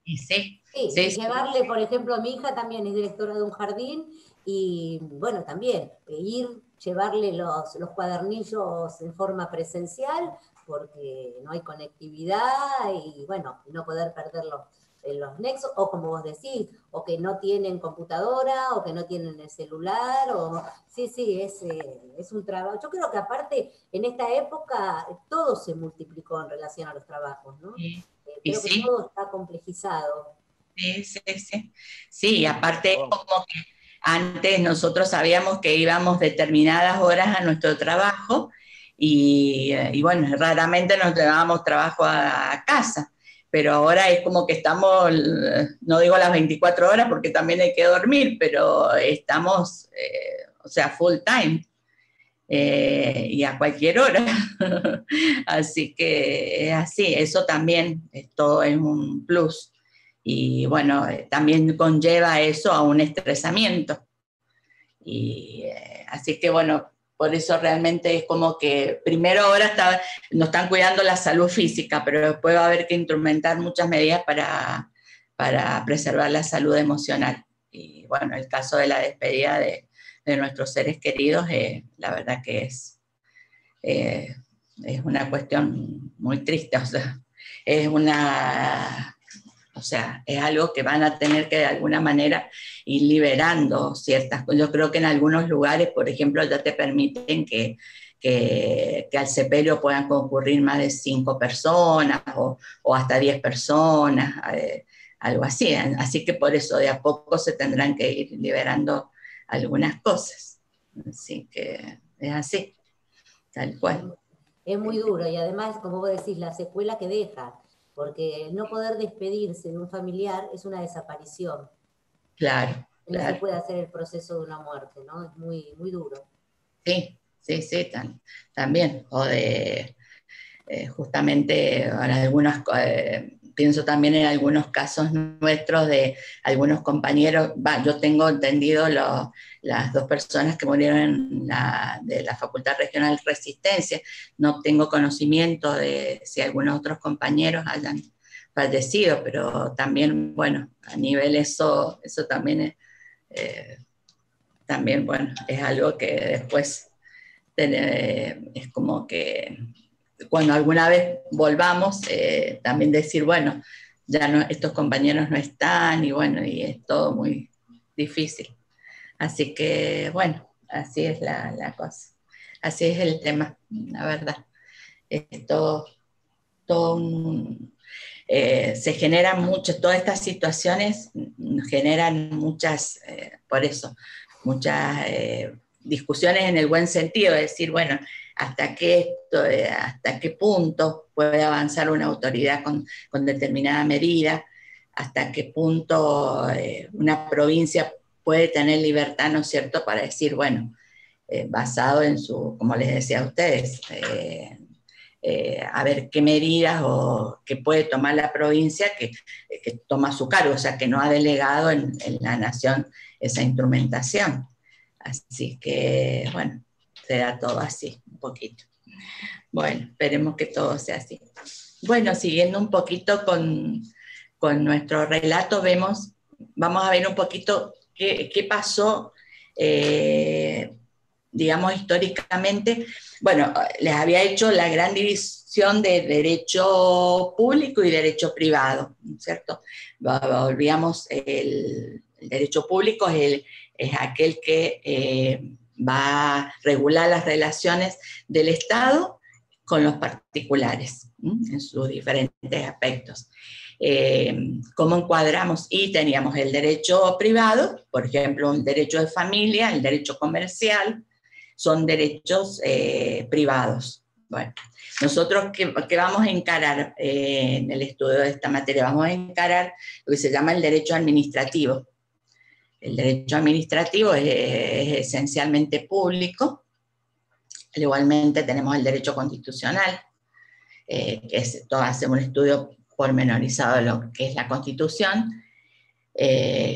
Y sí. Llevarle, por ejemplo, a mi hija también es directora de un jardín, y bueno, también llevarle los cuadernillos en forma presencial, porque no hay conectividad y bueno, no poder perder los nexos, o como vos decís, o que no tienen computadora, o que no tienen el celular, sí, es un trabajo. Yo creo que aparte, en esta época, todo se multiplicó en relación a los trabajos, ¿no? Creo que todo está complejizado. Sí, y aparte como que antes nosotros sabíamos que íbamos determinadas horas a nuestro trabajo, y bueno, raramente nos llevábamos trabajo a casa, pero ahora es como que estamos, no digo las 24 horas porque también hay que dormir, pero estamos, o sea, full time, y a cualquier hora. Así que es así, eso también, todo es un plus, y bueno, también conlleva eso a un estresamiento, y así que bueno, por eso realmente es como que primero ahora nos están cuidando la salud física, pero después va a haber que instrumentar muchas medidas para preservar la salud emocional. Y bueno, el caso de la despedida de nuestros seres queridos, la verdad que es una cuestión muy triste, o sea, es algo que van a tener que de alguna manera ir liberando ciertas cosas. Yo creo que en algunos lugares, por ejemplo, ya te permiten que al sepelio puedan concurrir más de 5 personas o hasta 10 personas, algo así. Así que por eso de a poco se tendrán que ir liberando algunas cosas. Así que es así, tal cual. Es muy duro, y además, como vos decís, la secuela que deja, porque el no poder despedirse de un familiar es una desaparición. Claro. No se puede hacer el proceso de una muerte, ¿no? Es muy, muy duro. Sí, también. O de, justamente, pienso también en algunos casos nuestros de algunos compañeros, yo tengo entendido las 2 personas que murieron de la Facultad Regional Resistencia, no tengo conocimiento de si algunos otros compañeros hayan fallecido, pero también, bueno, a nivel eso también también, bueno, es algo que después es como que cuando alguna vez volvamos, también decir, bueno, ya no, estos compañeros no están, y bueno, y es todo muy difícil. Así que, bueno, así es la cosa. Así es el tema, la verdad. Se generan muchas, todas estas situaciones generan muchas, por eso, muchas discusiones en el buen sentido, de decir, bueno, hasta qué punto puede avanzar una autoridad con determinada medida, hasta qué punto una provincia puede tener libertad, ¿no es cierto?, para decir, bueno, basado en su, como les decía a ustedes, a ver qué medidas o qué puede tomar la provincia que toma su cargo, o sea, que no ha delegado en la nación esa instrumentación. Así que, bueno, será todo así, un poquito. Bueno, esperemos que todo sea así. Bueno, siguiendo un poquito con nuestro relato, vamos a ver un poquito qué pasó, digamos, históricamente. Bueno, les había hecho la gran división de derecho público y derecho privado, ¿cierto? Volvíamos, el derecho público es aquel que va a regular las relaciones del Estado con los particulares, en sus diferentes aspectos. ¿Cómo encuadramos? Y teníamos el derecho privado, por ejemplo, el derecho de familia, el derecho comercial, son derechos privados. Bueno, nosotros ¿qué vamos a encarar en el estudio de esta materia? Vamos a encarar lo que se llama el derecho administrativo. El derecho administrativo es esencialmente público. Igualmente tenemos el derecho constitucional, que es hacer un estudio pormenorizado de lo que es la Constitución,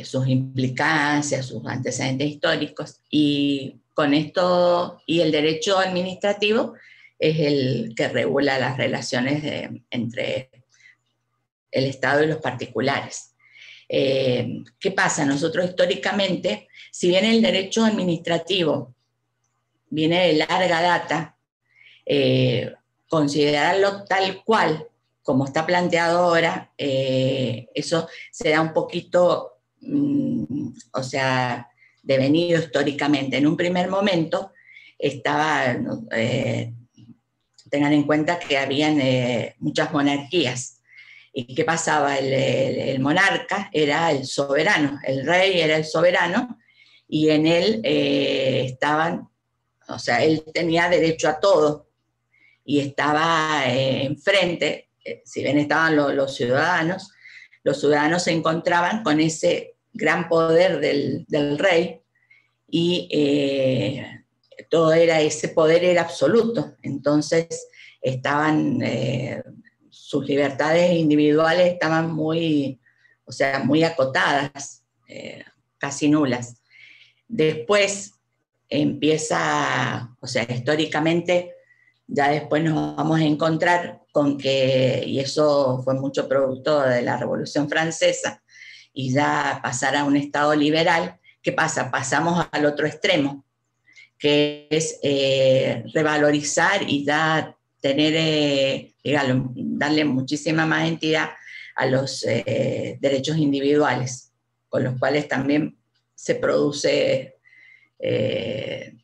sus implicancias, sus antecedentes históricos, y con esto, y el derecho administrativo es el que regula las relaciones entre el Estado y los particulares. ¿Qué pasa? Nosotros históricamente, si bien el derecho administrativo viene de larga data, considerarlo tal cual como está planteado ahora, eso se da un poquito, o sea, devenido históricamente. En un primer momento estaba, tengan en cuenta que habían muchas monarquías. ¿Y qué pasaba? El monarca era el soberano, el rey era el soberano, y en él estaban, o sea, él tenía derecho a todo, y estaba enfrente, si bien estaban los ciudadanos se encontraban con ese gran poder del rey, y todo ese poder era absoluto. Entonces estaban, sus libertades individuales estaban muy, o sea, muy acotadas, casi nulas. Después empieza, o sea, históricamente, ya después nos vamos a encontrar con que, y eso fue mucho producto de la Revolución Francesa, y ya pasar a un Estado liberal. ¿Qué pasa? Pasamos al otro extremo, que es revalorizar y ya tener, digamos, darle muchísima más entidad a los derechos individuales, con los cuales también se produce,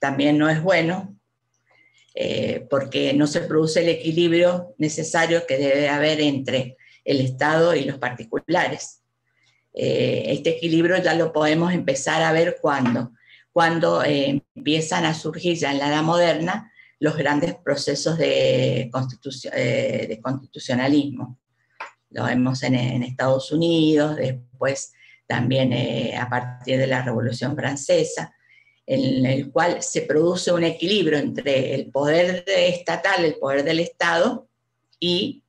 también no es bueno, porque no se produce el equilibrio necesario que debe haber entre el Estado y los particulares. Este equilibrio ya lo podemos empezar a ver cuando empiezan a surgir ya en la Edad Moderna los grandes procesos de constitucionalismo. Lo vemos en Estados Unidos, después también a partir de la Revolución Francesa, en el cual se produce un equilibrio entre el poder estatal, el poder del Estado, y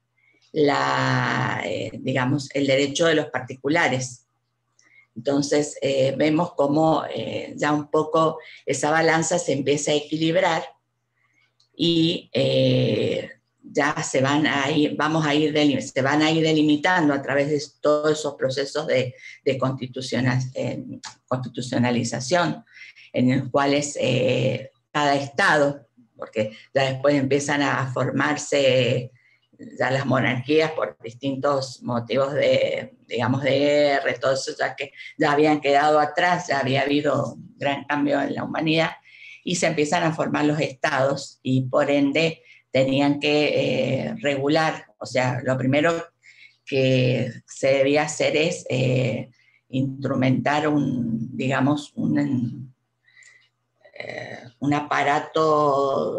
digamos, el derecho de los particulares. Entonces vemos cómo ya un poco esa balanza se empieza a equilibrar, y ya se van a ir delimitando a través de todos esos procesos de constitucionalización, en los cuales cada Estado, porque ya después empiezan a formarse ya las monarquías por distintos motivos digamos, de guerra, todo eso ya que ya habían quedado atrás, ya había habido un gran cambio en la humanidad, y se empiezan a formar los estados, y por ende tenían que regular, o sea, lo primero que se debía hacer es instrumentar digamos, un aparato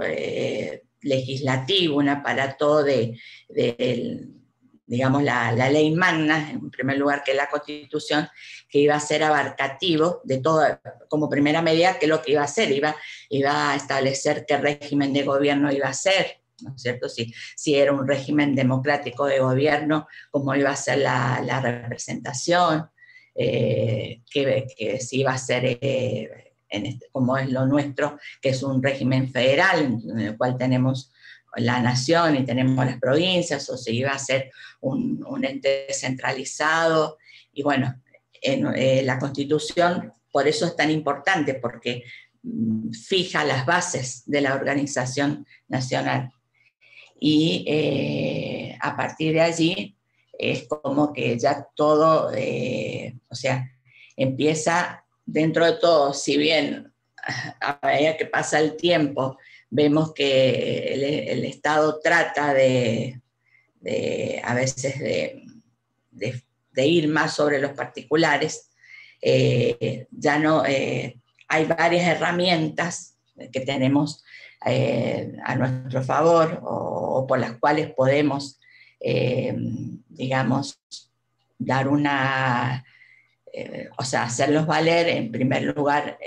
legislativo, un aparato digamos, la ley magna, en primer lugar, que es la Constitución, que iba a ser abarcativo de todo, como primera medida, que lo que iba a hacer, iba a establecer qué régimen de gobierno iba a ser, ¿no es cierto? Si era un régimen democrático de gobierno, cómo iba a ser la representación, que si iba a ser, como es lo nuestro, que es un régimen federal, en el cual tenemos la nación y tenemos las provincias, o si iba a ser un ente descentralizado. Y bueno, la Constitución, por eso es tan importante, porque fija las bases de la organización nacional. Y a partir de allí es como que ya todo, o sea, empieza dentro de todo, si bien a medida que pasa el tiempo, vemos que el Estado trata a veces de ir más sobre los particulares, ya no, hay varias herramientas que tenemos a nuestro favor o por las cuales podemos, digamos, dar o sea, hacerlos valer. En primer lugar,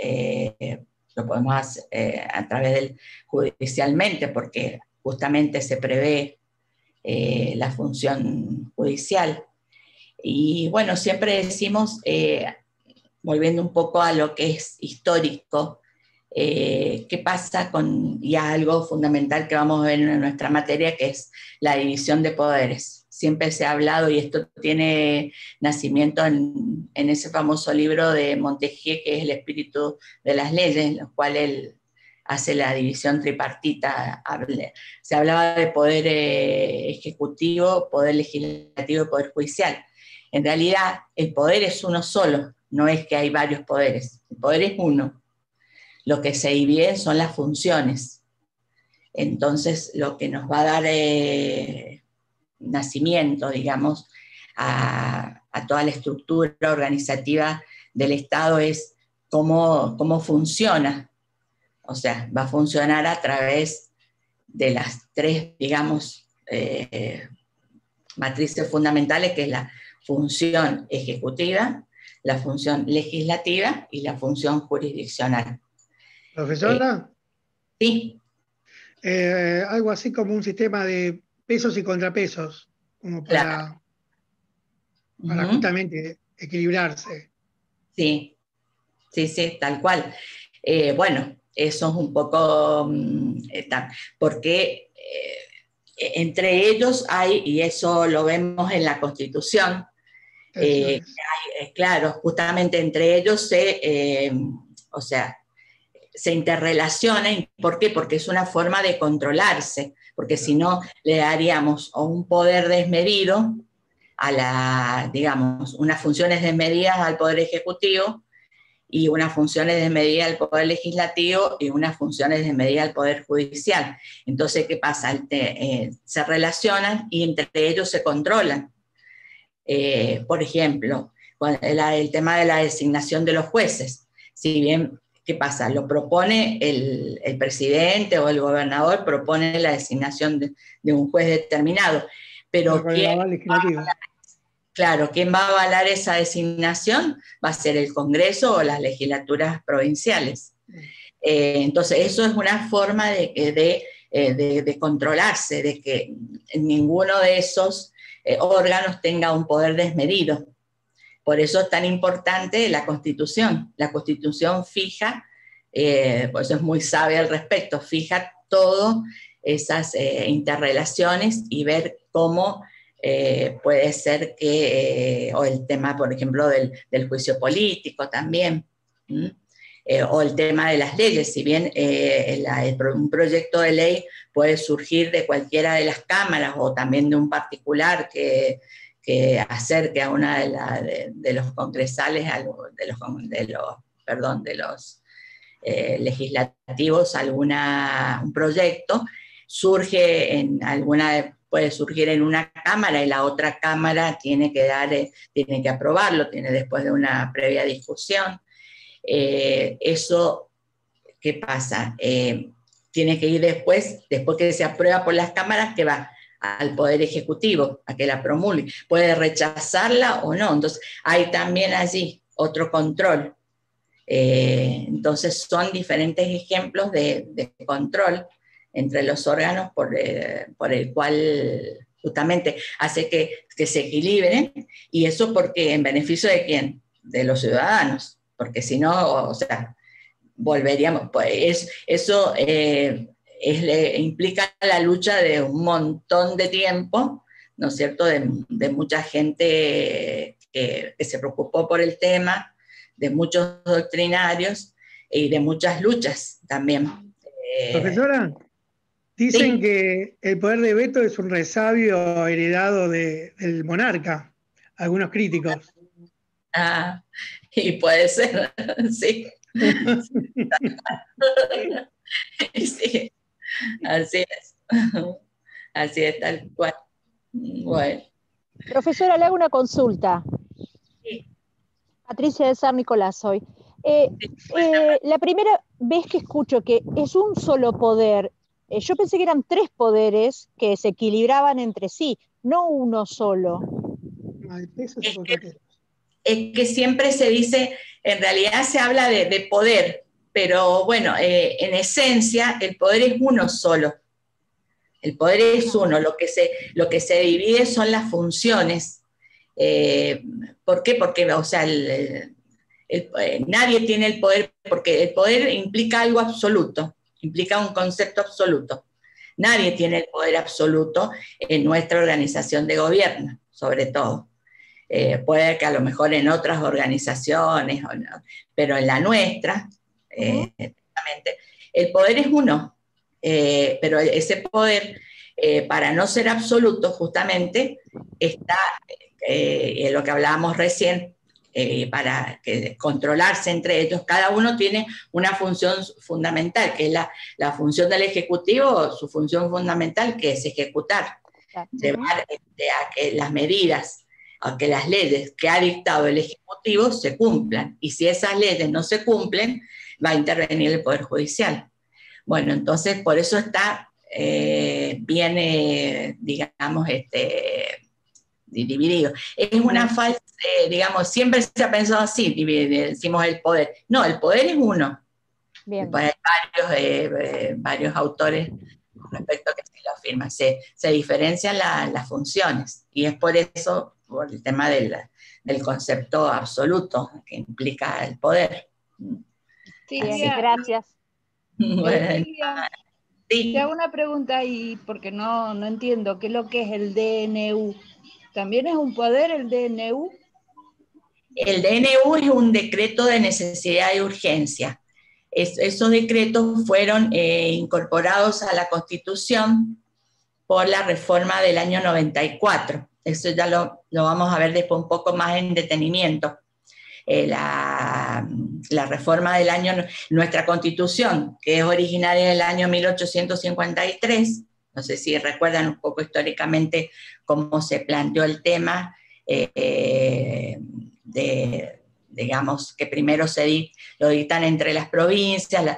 lo podemos hacer a través del judicialmente, porque justamente se prevé la función judicial. Y bueno, siempre decimos, volviendo un poco a lo que es histórico, qué pasa y algo fundamental que vamos a ver en nuestra materia, que es la división de poderes. Siempre se ha hablado, y esto tiene nacimiento en ese famoso libro de Montesquieu, que es El espíritu de las leyes, en el cual él hace la división tripartita. Se hablaba de poder ejecutivo, poder legislativo y poder judicial. En realidad, el poder es uno solo, no es que hay varios poderes, el poder es uno. Lo que se divide son las funciones. Entonces, lo que nos va a dar nacimiento, digamos, a toda la estructura organizativa del Estado es cómo funciona. O sea, va a funcionar a través de las tres, digamos, matrices fundamentales, que es la función ejecutiva, la función legislativa y la función jurisdiccional. Profesora. Sí. Algo así como un sistema de pesos y contrapesos, como para justamente equilibrarse. Sí, tal cual. Bueno, eso es un poco, porque entre ellos hay, y eso lo vemos en la Constitución, claro, justamente entre ellos o sea, se interrelacionan. ¿Por qué? Porque es una forma de controlarse, porque si no le daríamos un poder desmedido digamos, unas funciones desmedidas al Poder Ejecutivo y unas funciones desmedidas al Poder Legislativo y unas funciones desmedidas al Poder Judicial. Entonces, ¿qué pasa? Se relacionan y entre ellos se controlan. Por ejemplo, el tema de la designación de los jueces. Si bien, ¿qué pasa? Lo propone el presidente o el gobernador, propone la designación de un juez determinado. Pero ¿quién va a avalar esa designación? Va a ser el Congreso o las legislaturas provinciales. Entonces, eso es una forma de controlarse, de que ninguno de esos órganos tenga un poder desmedido. Por eso es tan importante la Constitución. La Constitución fija, por eso es muy sabia al respecto, fija todas esas interrelaciones y ver cómo puede ser que, o el tema, por ejemplo, del juicio político también, o el tema de las leyes. Si bien un proyecto de ley puede surgir de cualquiera de las cámaras o también de un particular que acerque a una de los congresales, de los legislativos un proyecto, puede surgir en una cámara y la otra cámara tiene que aprobarlo, después de una previa discusión. Eso, ¿qué pasa? Tiene que ir después que se aprueba por las cámaras, que va al Poder Ejecutivo, a que la promulgue, puede rechazarla o no, entonces hay también allí otro control. Entonces son diferentes ejemplos de control entre los órganos por el cual justamente hace que se equilibren, y eso porque en beneficio de quién, de los ciudadanos, porque si no, o sea, volveríamos, pues eso implica la lucha de un montón de tiempo, ¿no es cierto?, de mucha gente que se preocupó por el tema, de muchos doctrinarios y de muchas luchas también. Profesora, dicen sí, que el poder de veto es un resabio heredado del monarca, algunos críticos. Ah, y puede ser, sí. Sí, así es. Así es, tal cual. Bueno. Profesora, le hago una consulta. Sí. Patricia de San Nicolás soy. La primera vez que escucho que es un solo poder, yo pensé que eran 3 poderes que se equilibraban entre sí, no uno solo. Es que siempre se dice, en realidad se habla de poder, pero bueno, en esencia el poder es uno solo. El poder es uno, lo que se divide son las funciones. ¿Por qué? Porque, o sea, nadie tiene el poder, porque el poder implica algo absoluto, implica un concepto absoluto. Nadie tiene el poder absoluto en nuestra organización de gobierno, sobre todo. Puede que a lo mejor en otras organizaciones, o no, pero en la nuestra, el poder es uno, pero ese poder, para no ser absoluto, justamente, está lo que hablábamos recién, para controlarse entre ellos. Cada uno tiene una función fundamental, que es la función del Ejecutivo, su función fundamental, que es ejecutar, llevar a que las medidas, a que las leyes que ha dictado el Ejecutivo se cumplan, y si esas leyes no se cumplen, va a intervenir el Poder Judicial. Bueno, entonces por eso está bien, digamos, dividido. Es una falsa, digamos, siempre se ha pensado así, decimos el poder. No, el poder es uno. Bien. Hay varios autores respecto a que sí lo afirman. Se diferencian las funciones, y es por eso, por el tema del concepto absoluto que implica el poder. Sí, gracias. Bueno, sí. Te hago una pregunta ahí, porque no entiendo qué es lo que es el DNU. ¿También es un poder el DNU? El DNU es un decreto de necesidad y urgencia. Esos decretos fueron incorporados a la Constitución por la reforma del año 94. Eso ya lo vamos a ver después un poco más en detenimiento. La reforma del año, nuestra Constitución, que es originaria del año 1853, no sé si recuerdan un poco históricamente cómo se planteó el tema, digamos, que primero lo dictan entre las provincias,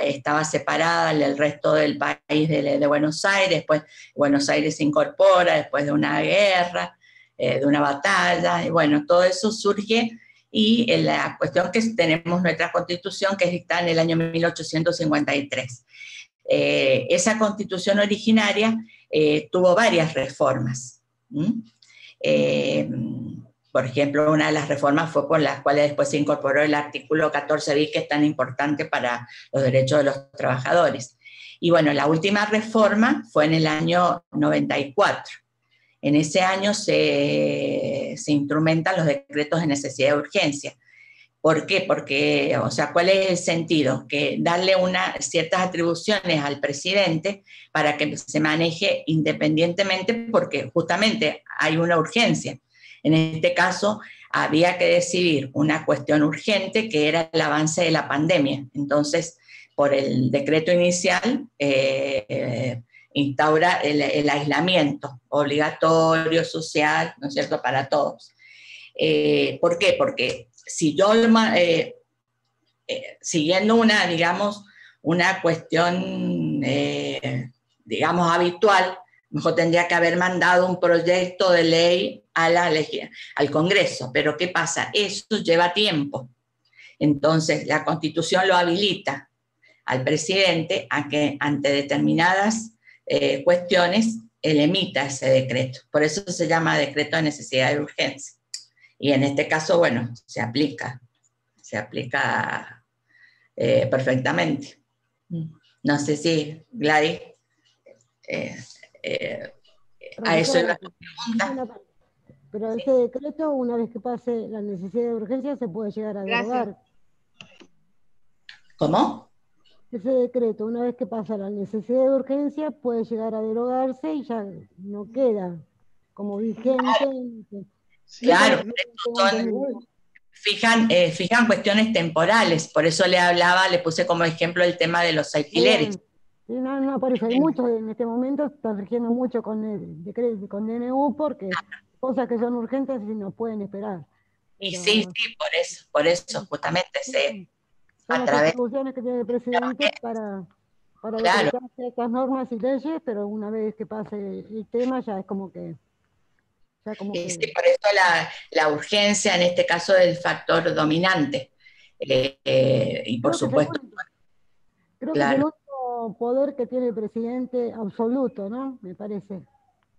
estaba separada del resto del país de Buenos Aires, después Buenos Aires se incorpora después de una guerra, de una batalla, y bueno, todo eso surge, y la cuestión que tenemos nuestra Constitución, que es dictada en el año 1853. Esa Constitución originaria tuvo varias reformas. Por ejemplo, una de las reformas fue por las cuales después se incorporó el artículo 14 bis, que es tan importante para los derechos de los trabajadores. Y bueno, la última reforma fue en el año 94. En ese año se instrumentan los decretos de necesidad y urgencia. ¿Por qué? Porque, o sea, ¿cuál es el sentido? Que darle ciertas atribuciones al presidente para que se maneje independientemente, porque justamente hay una urgencia. En este caso, había que decidir una cuestión urgente, que era el avance de la pandemia. Entonces, por el decreto inicial, instaura el aislamiento obligatorio, social, ¿no es cierto?, para todos. ¿Por qué? Porque si yo, siguiendo una cuestión, digamos, habitual, Mejor tendría que haber mandado un proyecto de ley al Congreso, pero ¿qué pasa? Eso lleva tiempo. Entonces, la Constitución lo habilita al presidente a que ante determinadas cuestiones él emita ese decreto. Por eso se llama decreto de necesidad de urgencia. Y en este caso, bueno, se aplica perfectamente. No sé si, Gladys, a eso iba la pregunta. Pero ese decreto, una vez que pase la necesidad de urgencia, se puede llegar a derogar. ¿Cómo? Ese decreto, una vez que pasa la necesidad de urgencia, puede llegar a derogarse y ya no queda como vigente. Claro, fijan cuestiones temporales, por eso le puse como ejemplo el tema de los alquileres. Sí, no, por eso hay muchos en este momento, están rigiendo mucho con el decreto, con DNU, porque cosas que son urgentes y no pueden esperar. Y sí, por eso, justamente son las atribuciones que tiene el presidente para decretar ciertas normas y leyes, pero una vez que pase el tema ya es como que... Sí, por eso la urgencia en este caso es el factor dominante. Y por supuesto... Creo que es el único poder que tiene el presidente absoluto, ¿no? Me parece.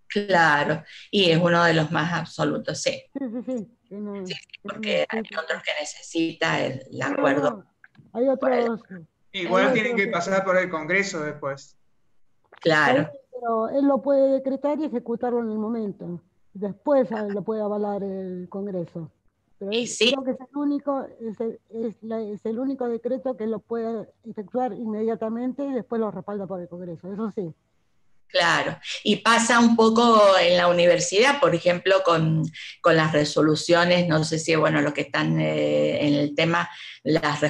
Claro, y es uno de los más absolutos, sí. Sí, porque hay otros que necesita el acuerdo. Hay otros... Igual tienen que pasar por el Congreso después. Claro. Pero él lo puede decretar y ejecutarlo en el momento. Después lo puede avalar el Congreso. Pero creo que es el único decreto que lo puede efectuar inmediatamente y después lo respalda por el Congreso, eso sí. Claro, y pasa un poco en la universidad, por ejemplo, con las resoluciones, no sé si, bueno, los que están en el tema, las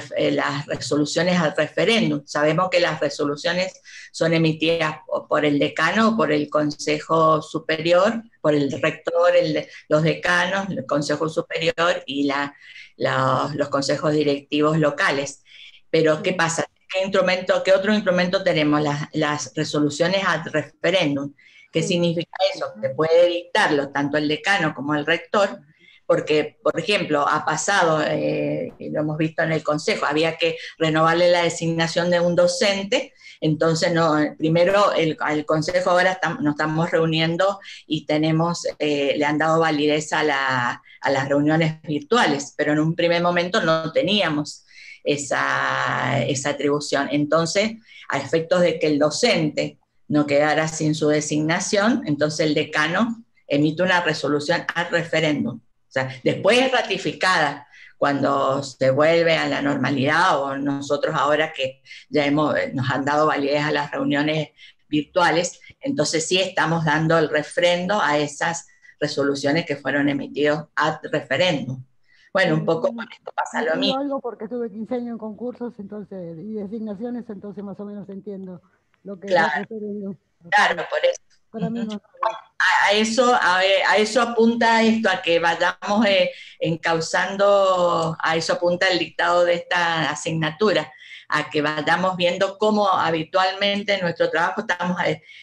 resoluciones al referéndum. Sabemos que las resoluciones son emitidas por el decano o por el Consejo Superior, por el rector, los decanos, el Consejo Superior y los consejos directivos locales. Pero, ¿qué pasa? ¿Qué otro instrumento tenemos? Las resoluciones ad referéndum. ¿Qué significa eso? Que puede dictarlo tanto el decano como el rector, porque, por ejemplo, ha pasado, y lo hemos visto en el Consejo, había que renovarle la designación de un docente, entonces primero al Consejo ahora nos estamos reuniendo y le han dado validez a las reuniones virtuales, pero en un primer momento no teníamos esa atribución. Entonces, a efectos de que el docente no quedara sin su designación, entonces el decano emite una resolución ad referéndum. O sea, después es ratificada cuando se vuelve a la normalidad, o nosotros ahora que ya nos han dado validez a las reuniones virtuales, entonces sí estamos dando el refrendo a esas resoluciones que fueron emitidas ad referéndum. Bueno, un poco con esto pasa lo mismo. Algo porque tuve 15 años en concursos y designaciones, entonces más o menos entiendo lo que es referéndum. Claro, por eso. Para mí no. A eso apunta esto, a que vayamos encauzando, a eso apunta el dictado de esta asignatura, a que vayamos viendo cómo habitualmente en nuestro trabajo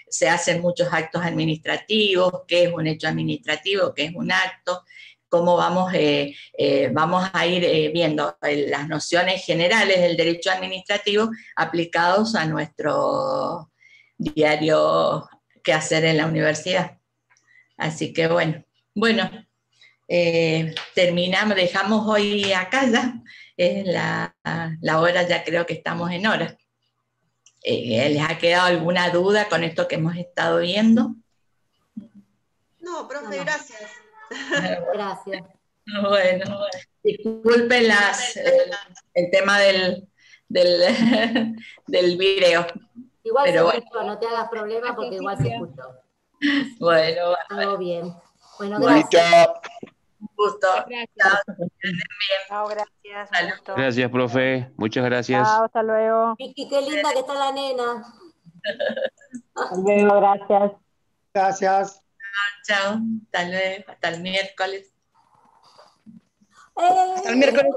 se hacen muchos actos administrativos, qué es un hecho administrativo, qué es un acto, cómo vamos a ir viendo las nociones generales del derecho administrativo aplicados a nuestro diario que hacer en la universidad. Así que bueno, terminamos, dejamos hoy acá ya, la hora ya creo que estamos en hora. ¿Les ha quedado alguna duda con esto que hemos estado viendo? No, profe, gracias. Gracias. Bueno, disculpen el tema del video. Igual pero se escuchó, no te hagas problema porque igual se escuchó. Bueno, todo bien. Bueno, gracias. Un gusto. Gracias. Chao, gracias. Gracias, profe. Muchas gracias. Chao, hasta luego. Vicky, qué linda que está la nena. Hasta luego, gracias. Gracias. Chao. Hasta luego. Hasta el miércoles. Hasta el miércoles.